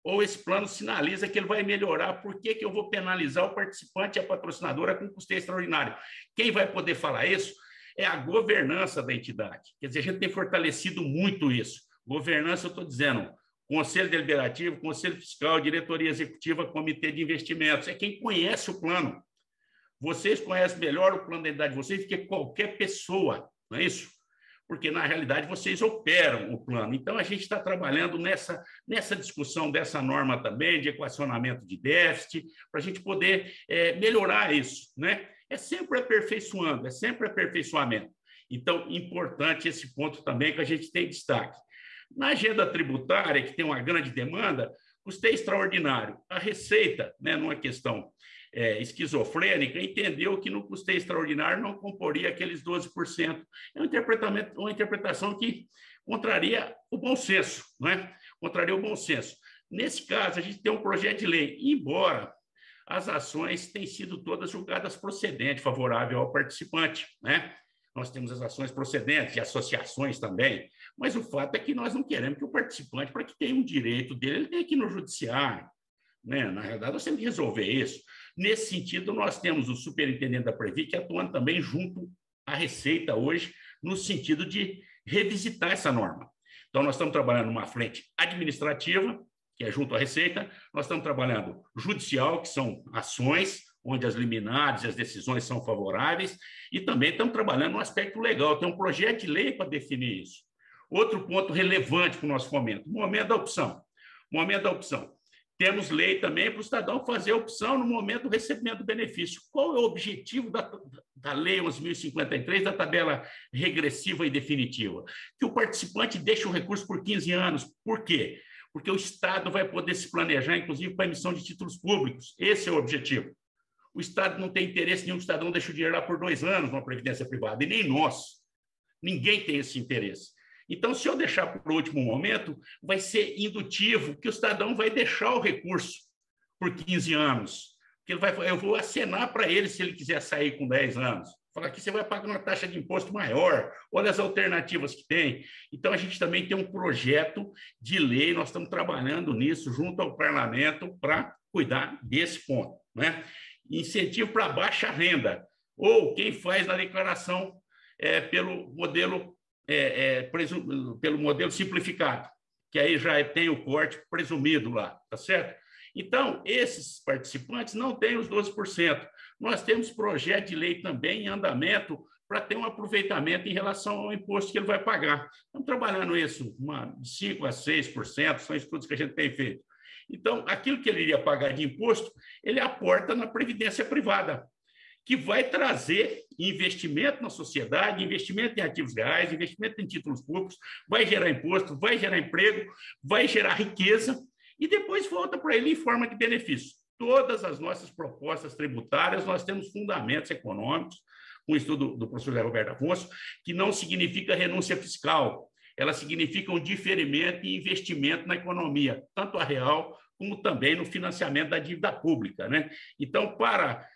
Ou esse plano sinaliza que ele vai melhorar, por que eu vou penalizar o participante e a patrocinadora com custeio extraordinário? Quem vai poder falar isso? É a governança da entidade. Quer dizer, a gente tem fortalecido muito isso. Governança, eu estou dizendo, Conselho Deliberativo, Conselho Fiscal, Diretoria Executiva, Comitê de Investimentos. É quem conhece o plano. Vocês conhecem melhor o plano da entidade de vocês do que qualquer pessoa, não é isso? porque, na realidade, vocês operam o plano. Então, a gente está trabalhando nessa discussão dessa norma também, de equacionamento de déficit, para a gente poder melhorar isso, né? É sempre aperfeiçoando, é sempre aperfeiçoamento. Então, importante esse ponto também que a gente tem destaque. Na agenda tributária, que tem uma grande demanda, custeio extraordinário. A Receita, né, numa questão esquizofrênica, entendeu que no custeio extraordinário não comporia aqueles 12%. É uma interpretação que contraria o bom senso, né? Contraria o bom senso. Nesse caso, a gente tem um projeto de lei, embora as ações tenham sido todas julgadas procedentes, favorável ao participante, né? Nós temos as ações procedentes de associações também, mas o fato é que nós não queremos que o participante, para que tenha um direito dele, ele tenha que ir no judiciário, né? Na realidade, nós temos que resolver isso. Nesse sentido, nós temos o superintendente da Previc atuando também junto à Receita hoje, no sentido de revisitar essa norma. Então, nós estamos trabalhando numa frente administrativa, que é junto à Receita, nós estamos trabalhando judicial, que são ações, onde as liminares e as decisões são favoráveis, e também estamos trabalhando no aspecto legal, tem um projeto de lei para definir isso. Outro ponto relevante para o nosso fomento, o momento da opção. Momento da opção. Temos lei também para o cidadão fazer a opção no momento do recebimento do benefício. Qual é o objetivo da Lei 11.053, da tabela regressiva e definitiva? Que o participante deixe o recurso por 15 anos. Por quê? Porque o Estado vai poder se planejar, inclusive, para a emissão de títulos públicos. Esse é o objetivo. O Estado não tem interesse nenhum que o cidadão deixe o dinheiro lá por 2 anos numa previdência privada, e nem nós. Ninguém tem esse interesse. Então, se eu deixar para o último momento, vai ser indutivo que o cidadão vai deixar o recurso por 15 anos. Eu vou acenar para ele se ele quiser sair com 10 anos. Falar que você vai pagar uma taxa de imposto maior, olha as alternativas que tem. Então, a gente também tem um projeto de lei, nós estamos trabalhando nisso junto ao parlamento para cuidar desse ponto, né? Incentivo para baixa renda, ou quem faz na declaração pelo modelo simplificado, que aí já tem o corte presumido lá, tá certo? Então, esses participantes não têm os 12%. Nós temos projeto de lei também em andamento para ter um aproveitamento em relação ao imposto que ele vai pagar. Estamos trabalhando isso, de 5% a 6%, são estudos que a gente tem feito. Então, aquilo que ele iria pagar de imposto, ele aporta na previdência privada, que vai trazer investimento na sociedade, investimento em ativos reais, investimento em títulos públicos, vai gerar imposto, vai gerar emprego, vai gerar riqueza e depois volta para ele em forma de benefício. Todas as nossas propostas tributárias, nós temos fundamentos econômicos, um estudo do professor José Roberto Afonso, que não significa renúncia fiscal, ela significa um diferimento e investimento na economia, tanto a real como também no financiamento da dívida pública, né? Então, para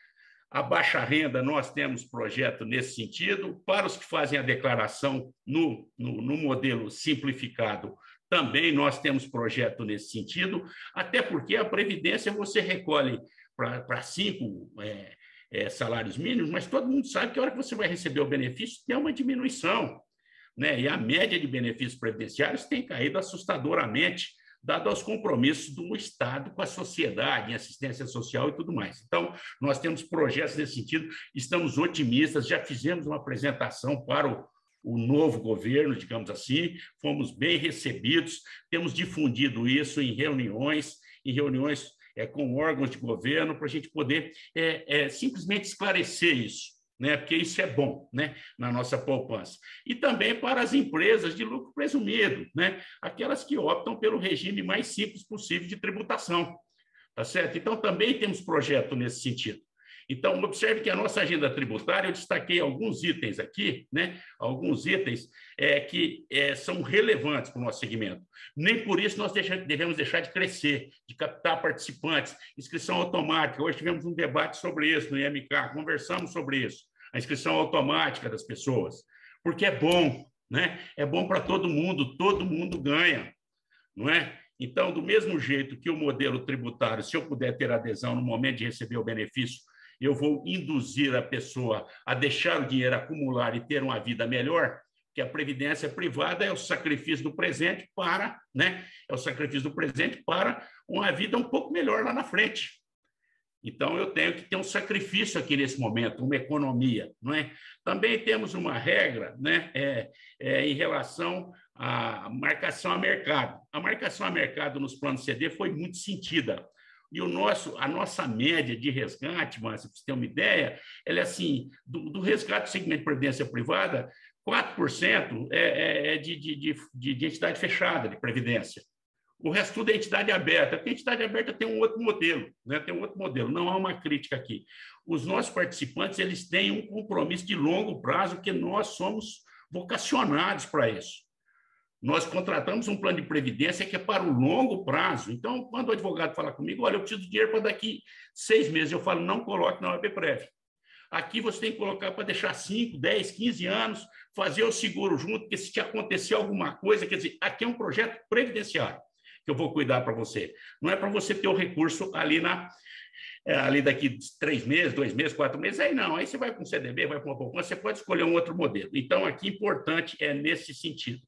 a baixa renda, nós temos projeto nesse sentido. Para os que fazem a declaração no modelo simplificado, também nós temos projeto nesse sentido, até porque a Previdência você recolhe para 5 salários mínimos, mas todo mundo sabe que a hora que você vai receber o benefício tem uma diminuição, né? E a média de benefícios previdenciários tem caído assustadoramente, dado aos compromissos do Estado com a sociedade, em assistência social e tudo mais. Então, nós temos projetos nesse sentido, estamos otimistas, já fizemos uma apresentação para o novo governo, digamos assim, fomos bem recebidos, temos difundido isso em reuniões com órgãos de governo, para a gente poder simplesmente esclarecer isso, né? Porque isso é bom, né? Na nossa poupança. E também para as empresas de lucro presumido, né? Aquelas que optam pelo regime mais simples possível de tributação, tá certo? Então, também temos projeto nesse sentido. Então, observe que a nossa agenda tributária, eu destaquei alguns itens aqui, né? Alguns itens que são relevantes para o nosso segmento. Nem por isso nós devemos deixar de crescer, de captar participantes. Inscrição automática, hoje tivemos um debate sobre isso no IMK, conversamos sobre isso, a inscrição automática das pessoas, porque é bom, né? É bom para todo mundo ganha, não é? Então, do mesmo jeito que o modelo tributário, se eu puder ter adesão no momento de receber o benefício, eu vou induzir a pessoa a deixar o dinheiro acumular e ter uma vida melhor, que a previdência privada é o sacrifício do presente para, né? É o sacrifício do presente para uma vida um pouco melhor lá na frente. Então, eu tenho que ter um sacrifício aqui nesse momento, uma economia, não é? Também temos uma regra, né, em relação à marcação a mercado. A marcação a mercado nos planos CD foi muito sentida. E a nossa média de resgate, Márcia, para você ter uma ideia, ela é assim, do resgate do segmento de previdência privada, 4% é de entidade fechada, de previdência. O resto tudo é entidade aberta, porque a entidade aberta tem um outro modelo, né? Tem um outro modelo, não há uma crítica aqui. Os nossos participantes, eles têm um compromisso de longo prazo, porque nós somos vocacionados para isso. Nós contratamos um plano de previdência que é para o longo prazo. Então, quando o advogado fala comigo, olha, eu preciso de dinheiro para daqui 6 meses, eu falo, não coloque na OABPrev. Aqui você tem que colocar para deixar 5, 10, 15 anos, fazer o seguro junto, porque se te acontecer alguma coisa, quer dizer, aqui é um projeto previdenciário que eu vou cuidar para você. Não é para você ter o recurso ali daqui 3 meses, 2 meses, 4 meses, aí não, aí você vai para um CDB, vai para uma poupança, você pode escolher um outro modelo. Então, aqui importante é nesse sentido.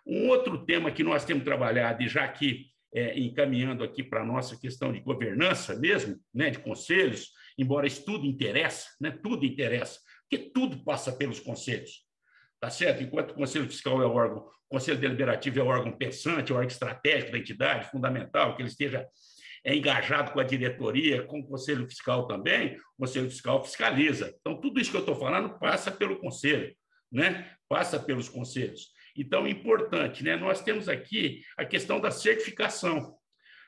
Um outro tema que nós temos trabalhado, e já aqui encaminhando aqui para a nossa questão de governança mesmo, né, de conselhos, embora isso tudo interessa, né, tudo interessa, porque tudo passa pelos conselhos. Tá certo? Enquanto o Conselho Fiscal é o órgão, o Conselho Deliberativo é o órgão pensante, é o órgão estratégico da entidade, fundamental que ele esteja engajado com a diretoria, com o Conselho Fiscal também, o Conselho Fiscal fiscaliza. Então, tudo isso que eu estou falando passa pelo Conselho, né? Passa pelos conselhos. Então, é importante, né? Nós temos aqui a questão da certificação.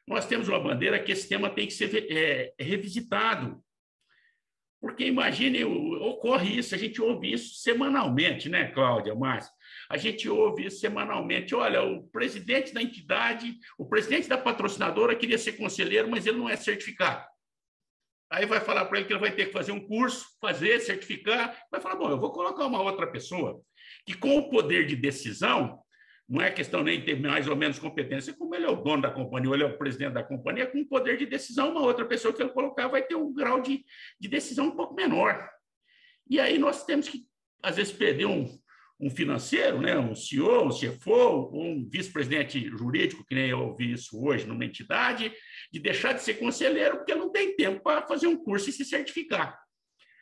Nós temos uma bandeira que esse tema tem que ser revisitado. Porque, imagine, ocorre isso, a gente ouve isso semanalmente, né, Cláudia, Márcia? A gente ouve isso semanalmente. Olha, o presidente da entidade, o presidente da patrocinadora queria ser conselheiro, mas ele não é certificado. Aí vai falar para ele que ele vai ter que fazer um curso, certificar, vai falar, bom, eu vou colocar uma outra pessoa que, com o poder de decisão, não é questão nem de ter mais ou menos competência, como ele é o dono da companhia, ou ele é o presidente da companhia, com poder de decisão, uma outra pessoa que ele colocar vai ter um grau de decisão um pouco menor. E aí nós temos que, às vezes, perder um financeiro, né? Um CEO, um CFO, um vice-presidente jurídico, que nem eu ouvi isso hoje numa entidade, de deixar de ser conselheiro porque não tem tempo para fazer um curso e se certificar.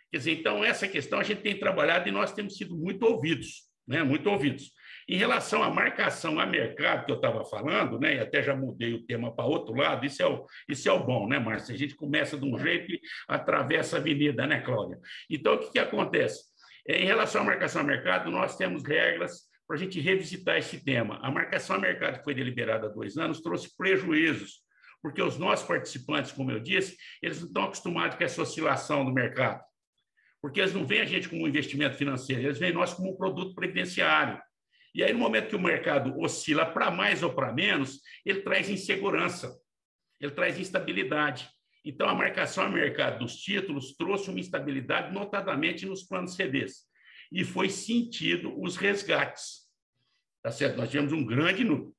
Quer dizer, então, essa questão a gente tem trabalhado e nós temos sido muito ouvidos, né? Muito ouvidos. Em relação à marcação a mercado que eu estava falando, né, e até já mudei o tema para outro lado, isso é o bom, né, Márcia? A gente começa de um jeito e atravessa a avenida, né, Cláudia? Então, o que acontece? Em relação à marcação a mercado, nós temos regras para a gente revisitar esse tema. A marcação a mercado que foi deliberada há 2 anos trouxe prejuízos, porque os nossos participantes, como eu disse, eles não estão acostumados com essa oscilação do mercado, porque eles não veem a gente como um investimento financeiro, eles veem nós como um produto previdenciário. E aí, no momento que o mercado oscila para mais ou para menos, ele traz insegurança, ele traz instabilidade. Então, a marcação a mercado dos títulos trouxe uma instabilidade, notadamente nos planos CDs. E foi sentido os resgates. Tá certo? Nós tivemos um grande número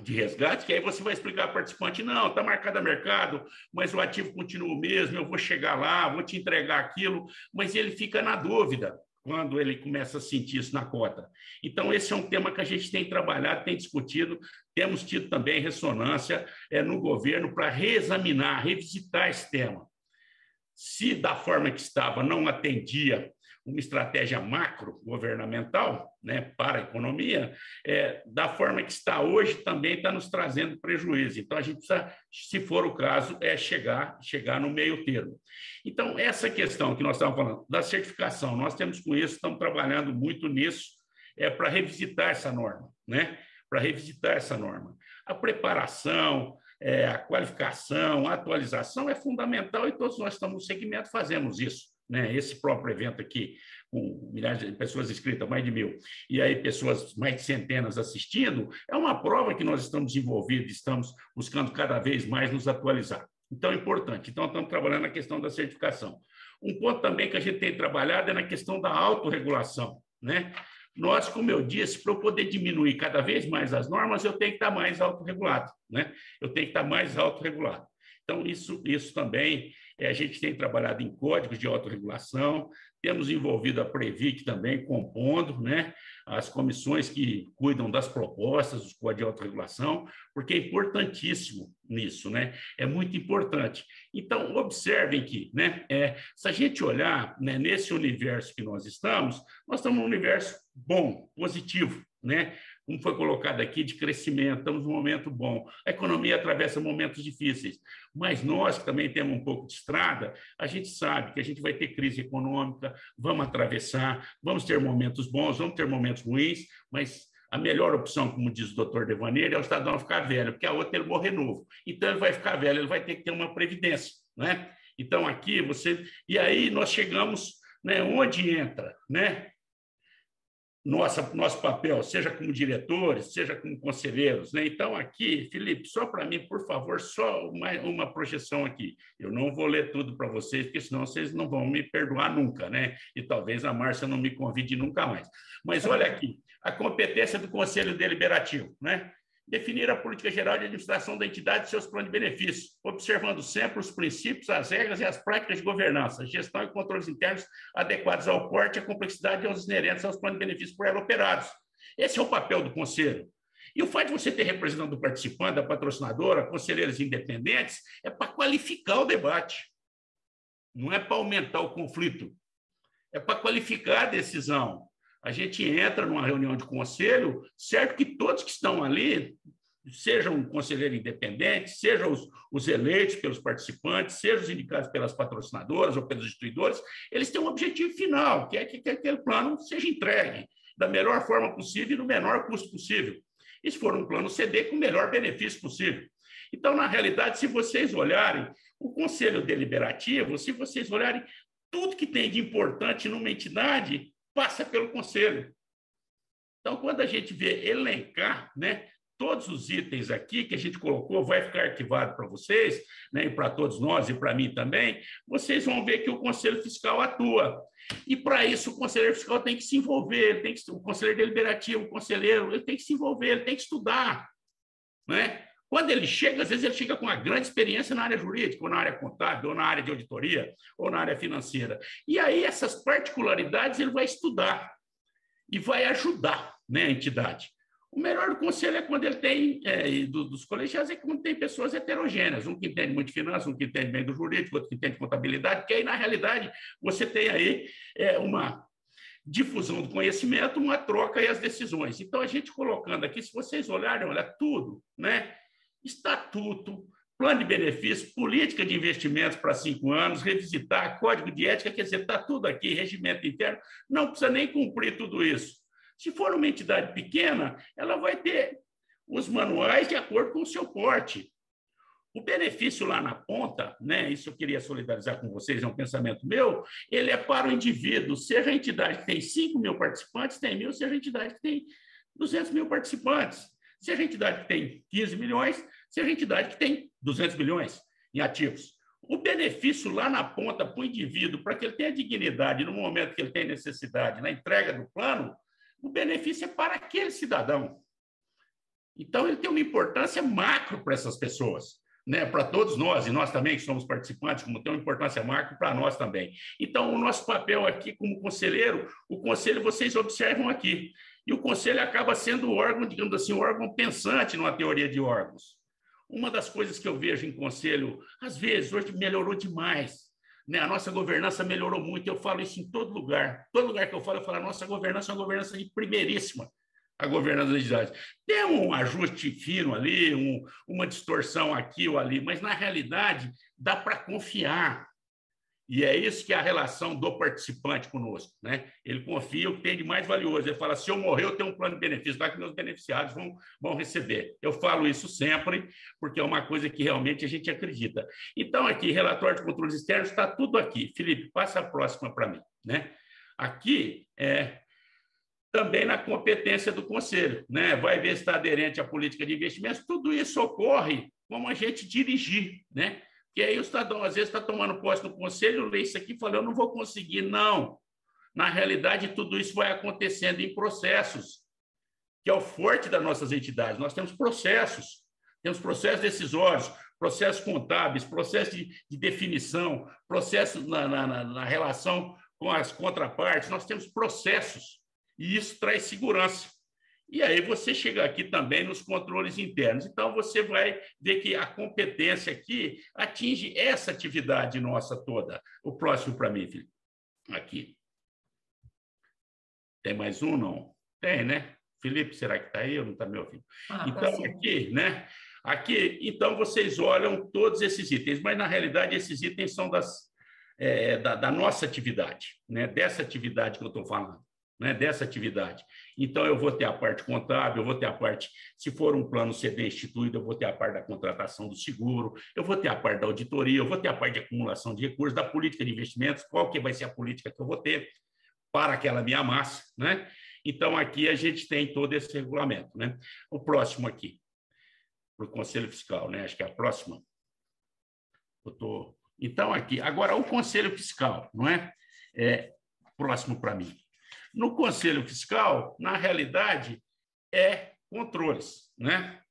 de resgate, que aí você vai explicar ao participante, não, está marcado a mercado, mas o ativo continua o mesmo, eu vou chegar lá, vou te entregar aquilo, mas ele fica na dúvida quando ele começa a sentir isso na cota. Então, esse é um tema que a gente tem trabalhado, tem discutido, temos tido também ressonância no governo para reexaminar, revisitar esse tema. Se da forma que estava não atendia uma estratégia macro-governamental, né, para a economia, da forma que está hoje também está nos trazendo prejuízo. Então, a gente precisa, se for o caso, chegar no meio termo. Então, essa questão que nós estamos falando, da certificação, nós temos com isso, estamos trabalhando muito nisso, para revisitar essa norma, né? Para revisitar essa norma. A preparação, a qualificação, a atualização é fundamental e todos nós estamos no segmento, fazemos isso. Né? Esse próprio evento aqui, com milhares de pessoas inscritas, mais de 1.000, e aí pessoas, mais de centenas assistindo, é uma prova que nós estamos envolvidos, estamos buscando cada vez mais nos atualizar. Então, é importante. Então, estamos trabalhando na questão da certificação. Um ponto também que a gente tem trabalhado é na questão da autorregulação, né? Nós, como eu disse, para eu poder diminuir cada vez mais as normas, eu tenho que estar mais autorregulado, né? Eu tenho que estar mais autorregulado. Então, isso também A gente tem trabalhado em códigos de autorregulação, temos envolvido a Previc também, compondo, né, as comissões que cuidam das propostas, dos códigos de autorregulação, porque é importantíssimo nisso, né? É muito importante. Então, observem que, né, se a gente olhar, né, nesse universo que nós estamos num universo bom, positivo, né? Como foi colocado aqui, de crescimento, estamos num momento bom. A economia atravessa momentos difíceis, mas nós que também temos um pouco de estrada, a gente sabe que a gente vai ter crise econômica, vamos atravessar, vamos ter momentos bons, vamos ter momentos ruins, mas a melhor opção, como diz o doutor Devaneiro, é o cidadão ficar velho, porque a outra é ele morrer novo. Então, ele vai ficar velho, ele vai ter que ter uma previdência, né? Então, aqui você... E aí nós chegamos, né, onde entra, né? Nosso papel, seja como diretores, seja como conselheiros, né? Então, aqui, Felipe, só para mim, por favor, só uma projeção aqui. Eu não vou ler tudo para vocês, porque senão vocês não vão me perdoar nunca, né? E talvez a Márcia não me convide nunca mais. Mas olha aqui, a competência do Conselho Deliberativo, né? Definir a política geral de administração da entidade e seus planos de benefícios, observando sempre os princípios, as regras e as práticas de governança, gestão e controles internos adequados ao porte, à complexidade e aos inerentes aos planos de benefícios por ela operados. Esse é o papel do Conselho. E o fato de você ter representante do participante, da patrocinadora, conselheiros independentes, é para qualificar o debate. Não é para aumentar o conflito. É para qualificar a decisão. A gente entra numa reunião de conselho, certo que todos que estão ali, sejam conselheiros independentes, sejam os eleitos pelos participantes, sejam os indicados pelas patrocinadoras ou pelos instituidores, eles têm um objetivo final, que é que aquele plano seja entregue da melhor forma possível e no menor custo possível. E se for um plano CD, com o melhor benefício possível. Então, na realidade, se vocês olharem o Conselho Deliberativo, se vocês olharem tudo que tem de importante numa entidade, passa pelo Conselho. Então, quando a gente vê elencar, né, todos os itens aqui que a gente colocou, vai ficar arquivado para vocês, né, e para todos nós e para mim também, vocês vão ver que o Conselho Fiscal atua. E, para isso, o conselheiro fiscal tem que se envolver, o conselheiro deliberativo, o conselheiro, ele tem que se envolver, ele tem que estudar, né? Quando ele chega, às vezes ele chega com uma grande experiência na área jurídica, ou na área contábil, ou na área de auditoria, ou na área financeira. E aí essas particularidades ele vai estudar e vai ajudar, né, a entidade. O melhor do conselho é quando ele tem, dos colegiados, é quando tem pessoas heterogêneas, um que entende muito de finanças, um que entende bem do jurídico, outro que entende de contabilidade, que aí, na realidade, você tem aí uma difusão do conhecimento, uma troca e as decisões. Então, a gente colocando aqui, se vocês olharem, olha, tudo, né? Estatuto, plano de benefícios, política de investimentos para 5 anos, revisitar, código de ética, quer dizer, está tudo aqui, regimento interno, não precisa nem cumprir tudo isso. Se for uma entidade pequena, ela vai ter os manuais de acordo com o seu porte. O benefício lá na ponta, né, isso eu queria solidarizar com vocês, é um pensamento meu, ele é para o indivíduo, seja a entidade que tem 5 mil participantes, tem 1.000, seja a entidade que tem 200 mil participantes. Seja a entidade que tem 15 milhões, seja a entidade que tem 200 milhões em ativos. O benefício lá na ponta para o indivíduo, para que ele tenha dignidade no momento que ele tem necessidade, na entrega do plano, o benefício é para aquele cidadão. Então, ele tem uma importância macro para essas pessoas, né? Para todos nós, e nós também que somos participantes, como tem uma importância macro para nós também. Então, o nosso papel aqui como conselheiro, o conselho vocês observam aqui. E o conselho acaba sendo o órgão, digamos assim, o órgão pensante numa teoria de órgãos. Uma das coisas que eu vejo em conselho, às vezes, hoje melhorou demais, né? A nossa governança melhorou muito, eu falo isso em todo lugar. Todo lugar que eu falo, a nossa governança é uma governança de primeiríssima, a governança da entidade. Tem um ajuste fino ali, uma distorção aqui ou ali, mas, na realidade, dá para confiar. E é isso que é a relação do participante conosco, né? Ele confia o que tem de mais valioso. Ele fala, se eu morrer, eu tenho um plano de benefícios, lá que meus beneficiados vão receber. Eu falo isso sempre, porque é uma coisa que realmente a gente acredita. Então, aqui, relatório de controles externos, está tudo aqui. Felipe, passa a próxima para mim, né? Aqui também na competência do conselho, né? Vai ver se está aderente à política de investimentos. Tudo isso ocorre como a gente dirigir, né? Que aí o cidadão, às vezes, está tomando posse no conselho, lê isso aqui e fala, eu não vou conseguir. Não. Na realidade, tudo isso vai acontecendo em processos, que é o forte das nossas entidades. Nós temos processos, Temos processos decisórios, processos contábeis, processos de definição, processos na relação com as contrapartes. Nós temos processos, e isso traz segurança. E aí você chega aqui também nos controles internos. Então, você vai ver que a competência aqui atinge essa atividade nossa toda. O próximo para mim, Felipe. Aqui. Tem mais um, não? Tem, né? Felipe, será que está aí ou não está me ouvindo? Então, aqui, né? Aqui, então, vocês olham todos esses itens, mas, na realidade, esses itens são da nossa atividade, né? Dessa atividade que eu estou falando, né? Dessa atividade. Então, eu vou ter a parte contábil, eu vou ter a parte, se for um plano CD instituído, eu vou ter a parte da contratação do seguro, eu vou ter a parte da auditoria, eu vou ter a parte de acumulação de recursos, da política de investimentos, qual que vai ser a política que eu vou ter para aquela minha massa, né? Então, aqui a gente tem todo esse regulamento, né? O próximo aqui, para o Conselho Fiscal, né? Acho que é a próxima. Então, aqui, agora o Conselho Fiscal, não é? Próximo para mim. No Conselho Fiscal, na realidade, é controles, né?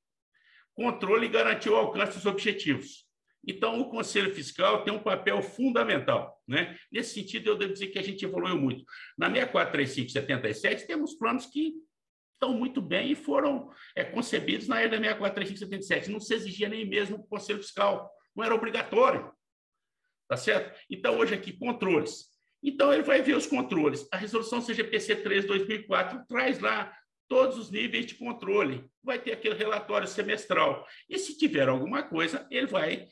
Controle e garantir o alcance dos objetivos. Então, o Conselho Fiscal tem um papel fundamental, né? Nesse sentido, eu devo dizer que a gente evoluiu muito. Na 6435/77, temos planos que estão muito bem e foram concebidos na era da 6435/77. Não se exigia nem mesmo o Conselho Fiscal, não era obrigatório, tá certo? Então, hoje aqui, controles. Então, ele vai ver os controles. A resolução CGPC 3/2004 traz lá todos os níveis de controle. Vai ter aquele relatório semestral. E, se tiver alguma coisa, ele vai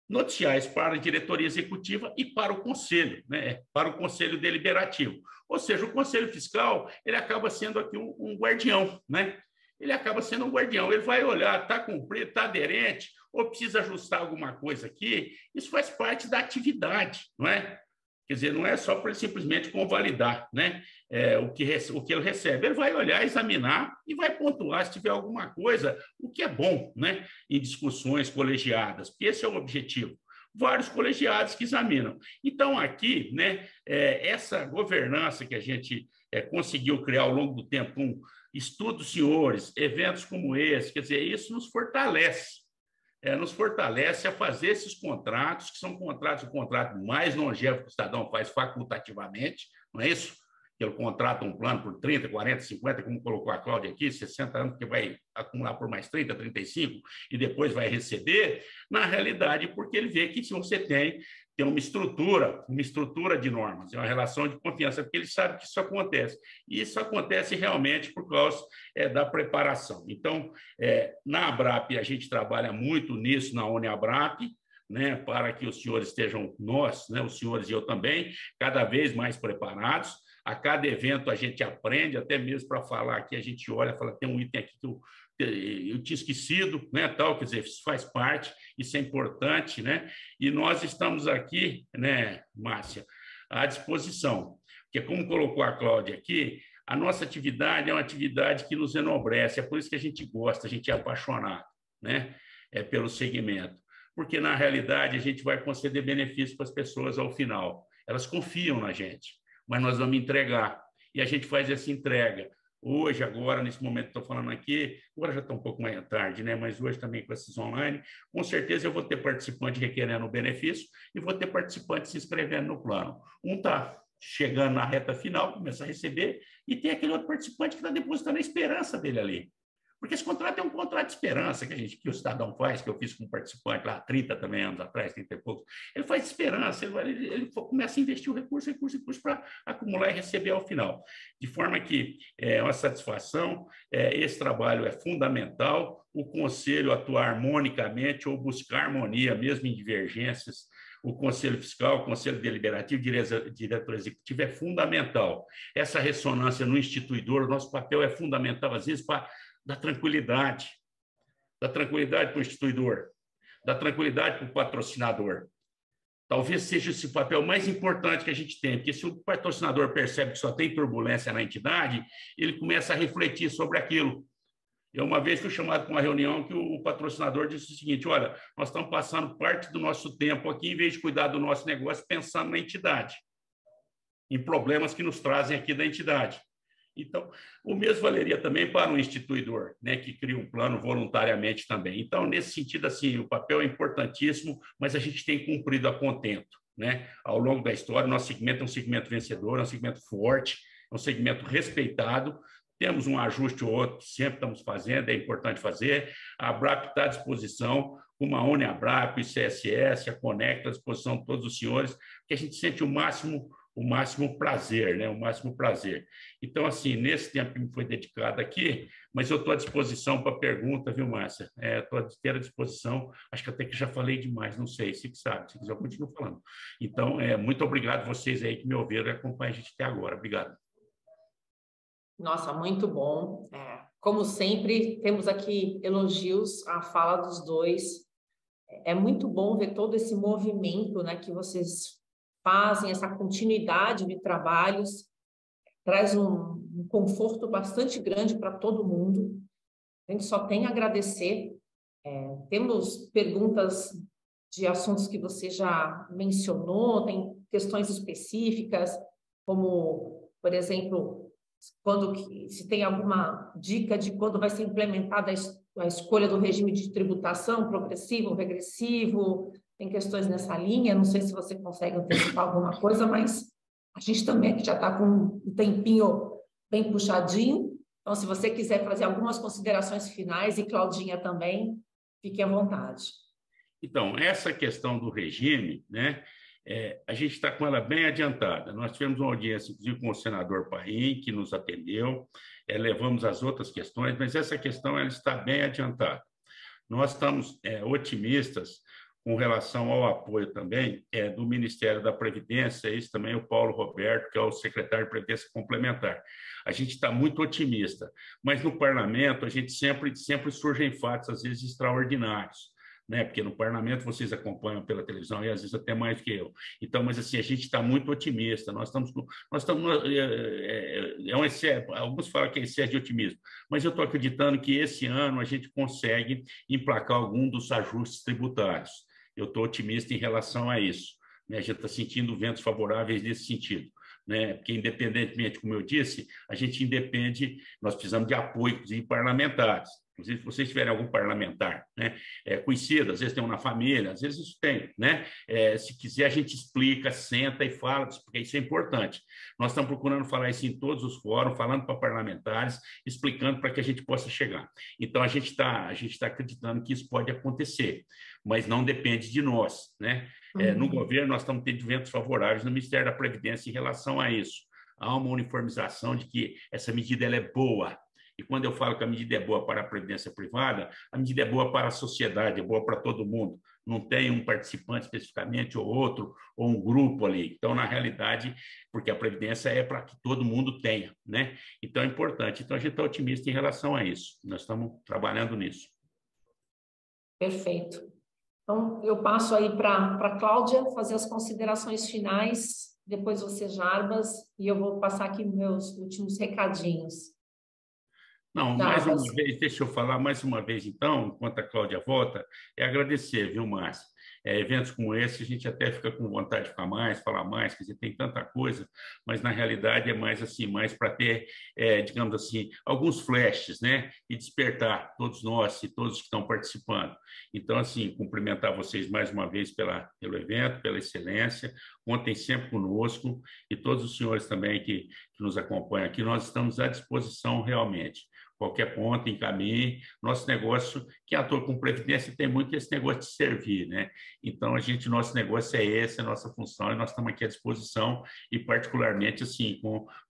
noticiar isso para a diretoria executiva e para o conselho, né? Para o conselho deliberativo. Ou seja, o conselho fiscal, ele acaba sendo aqui um guardião, né? Ele acaba sendo um guardião. Ele vai olhar, está cumprido, está aderente, ou precisa ajustar alguma coisa aqui. Isso faz parte da atividade, não é? Quer dizer, não é só para ele simplesmente convalidar, né? O que ele recebe. Ele vai olhar, examinar e vai pontuar se tiver alguma coisa, o que é bom, né? Em discussões colegiadas, porque esse é o objetivo. Vários colegiados que examinam. Então, aqui, né, essa governança que a gente conseguiu criar ao longo do tempo, com estudos senhores, eventos como esse, quer dizer, isso nos fortalece. Nos fortalece a fazer esses contratos, que são contratos, o contrato mais longevo que o cidadão faz facultativamente, não é isso? Que ele contrata um plano por 30, 40, 50, como colocou a Cláudia aqui, 60 anos, que vai acumular por mais 30, 35, e depois vai receber, na realidade, porque ele vê que se você tem uma estrutura de normas, é uma relação de confiança, porque ele sabe que isso acontece. E isso acontece realmente por causa da preparação. Então, na ABRAP, a gente trabalha muito nisso, na UniABRAP, né, para que os senhores estejam, nós, né, os senhores e eu também, cada vez mais preparados. A cada evento a gente aprende, até mesmo para falar aqui, a gente olha e fala, tem um item aqui que eu tinha esquecido, né, tal, quer dizer, isso faz parte, isso é importante, né? E nós estamos aqui, né, Márcia, à disposição, porque como colocou a Cláudia aqui, a nossa atividade é uma atividade que nos enobrece, é por isso que a gente gosta, a gente é apaixonado, né, pelo segmento, porque na realidade a gente vai conceder benefícios para as pessoas ao final, elas confiam na gente, mas nós vamos entregar, e a gente faz essa entrega. Hoje, agora, nesse momento que estou falando aqui, agora já está um pouco mais tarde, né? Mas hoje também com esses online, com certeza eu vou ter participante requerendo o benefício e vou ter participante se inscrevendo no plano. Um está chegando na reta final, começa a receber, e tem aquele outro participante que está depositando a esperança dele ali. Porque esse contrato é um contrato de esperança que o cidadão faz, que eu fiz com um participante lá 30 também anos atrás, 30 e poucos. Ele faz esperança, ele começa a investir o recurso para acumular e receber ao final. De forma que é uma satisfação, esse trabalho é fundamental, o Conselho atuar harmonicamente ou buscar harmonia, mesmo em divergências. O Conselho Fiscal, o Conselho Deliberativo, o diretor executivo é fundamental. Essa ressonância no instituidor, o nosso papel é fundamental, às vezes, para dar tranquilidade para o instituidor, dar tranquilidade para o patrocinador. Talvez seja esse papel mais importante que a gente tem, porque se o patrocinador percebe que só tem turbulência na entidade, ele começa a refletir sobre aquilo. Eu, uma vez, fui chamado para uma reunião que o patrocinador disse o seguinte, olha, nós estamos passando parte do nosso tempo aqui, em vez de cuidar do nosso negócio, pensando na entidade, em problemas que nos trazem aqui da entidade. Então, o mesmo valeria também para um instituidor, né, que cria um plano voluntariamente também. Então, nesse sentido, assim, o papel é importantíssimo, mas a gente tem cumprido a contento, né? Ao longo da história, o nosso segmento é um segmento vencedor, é um segmento forte, é um segmento respeitado. Temos um ajuste ou outro que sempre estamos fazendo, é importante fazer. A ABRAP está à disposição, como a UniABRAP, o CSS, a Conecta, à disposição de todos os senhores, que a gente sente o máximo prazer, né? O máximo prazer. Então, assim, nesse tempo que me foi dedicado aqui, mas eu estou à disposição para pergunta, viu, Márcia? Estou à disposição, acho que até que já falei demais, não sei, se sabe, se quiser eu continuo falando. Então, muito obrigado a vocês aí que me ouviram e acompanham a gente até agora. Obrigado. Nossa, muito bom. Como sempre, temos aqui elogios à fala dos dois. É muito bom ver todo esse movimento, né, que vocês fazem, essa continuidade de trabalhos, traz um conforto bastante grande para todo mundo. A gente só tem a agradecer. Temos perguntas de assuntos que você já mencionou, tem questões específicas, como, por exemplo, se tem alguma dica de quando vai ser implementada a escolha do regime de tributação, progressivo, regressivo, tem questões nessa linha, não sei se você consegue antecipar alguma coisa, mas a gente também já está com um tempinho bem puxadinho, então se você quiser fazer algumas considerações finais, e Claudinha também, fique à vontade. Então, essa questão do regime, né, a gente está com ela bem adiantada. Nós tivemos uma audiência, inclusive, com o senador Paim, que nos atendeu, levamos as outras questões, mas essa questão ela está bem adiantada. Nós estamos otimistas com relação ao apoio também do Ministério da Previdência, isso também o Paulo Roberto, que é o secretário de Previdência Complementar. A gente está muito otimista, mas no parlamento a gente sempre surgem fatos, às vezes, extraordinários, né? Porque no parlamento vocês acompanham pela televisão e às vezes até mais que eu. Então, mas assim, a gente está muito otimista. Nós estamos um excesso, alguns falam que é excesso de otimismo, mas eu estou acreditando que esse ano a gente consegue emplacar algum dos ajustes tributários. Eu estou otimista em relação a isso, né? A gente está sentindo ventos favoráveis nesse sentido, né? Porque, independentemente, como eu disse, a gente independe, nós precisamos de apoio de parlamentares. Inclusive, se vocês tiverem algum parlamentar, né, conhecido, às vezes tem um na família, às vezes isso tem, né? Se quiser, a gente explica, senta e fala, porque isso é importante. Nós estamos procurando falar isso em todos os fóruns, falando para parlamentares, explicando para que a gente possa chegar. Então, a gente está acreditando que isso pode acontecer, mas não depende de nós, né? No governo, nós estamos tendo ventos favoráveis no Ministério da Previdência em relação a isso. Há uma uniformização de que essa medida ela é boa. E quando eu falo que a medida é boa para a previdência privada, a medida é boa para a sociedade, é boa para todo mundo. Não tem um participante especificamente ou outro, ou um grupo ali. Então, na realidade, porque a previdência é para que todo mundo tenha, né? Então, é importante. Então, a gente está otimista em relação a isso. Nós estamos trabalhando nisso. Perfeito. Então, eu passo aí para a Cláudia fazer as considerações finais, depois você, Jarbas, e eu vou passar aqui meus últimos recadinhos. Não, mais uma vez, deixa eu falar mais uma vez, então, enquanto a Cláudia volta, agradecer, viu, Márcia? Eventos como esse, a gente até fica com vontade de ficar mais, falar mais, quer dizer, tem tanta coisa, mas na realidade é mais assim, mais para ter, digamos assim, alguns flashes, né? E despertar todos nós e todos que estão participando. Então, assim, cumprimentar vocês mais uma vez pelo evento, pela excelência, contem sempre conosco e todos os senhores também que nos acompanham aqui, nós estamos à disposição realmente. Qualquer ponto, encaminhe. Nosso negócio, quem atua com previdência tem muito esse negócio de servir, né? Então, nosso negócio é esse, a nossa função, e nós estamos aqui à disposição, e particularmente, assim,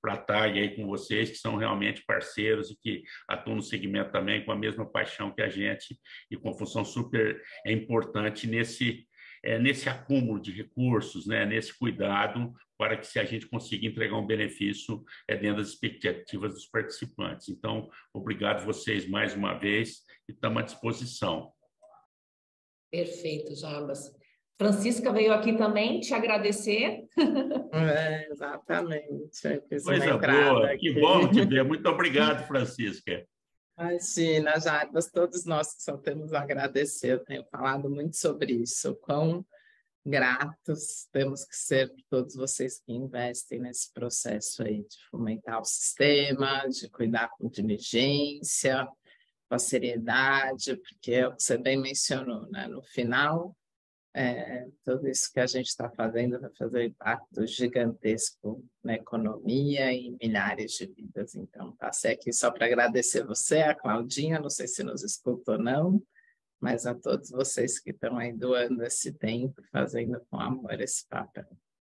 para a TAG aí com vocês, que são realmente parceiros e que atuam no segmento também com a mesma paixão que a gente, e com função super importante nesse acúmulo de recursos, né? Nesse cuidado, para que se a gente consiga entregar um benefício dentro das expectativas dos participantes. Então, obrigado vocês mais uma vez e estamos à disposição. Perfeito, Jarbas. Francisca veio aqui também te agradecer. Exatamente. Coisa boa, que bom te ver. Muito obrigado, Francisca. Imagina, Jarbas, todos nós só temos a agradecer. Eu tenho falado muito sobre isso, quão gratos, temos que ser por todos vocês que investem nesse processo aí de fomentar o sistema, de cuidar com diligência, com a seriedade, porque é o que você bem mencionou, né? No final, tudo isso que a gente está fazendo vai fazer um impacto gigantesco na economia e em milhares de vidas. Então, passei aqui só para agradecer você, a Claudinha, não sei se nos escuta ou não, mas a todos vocês que estão aí doando esse tempo, fazendo com amor esse papel.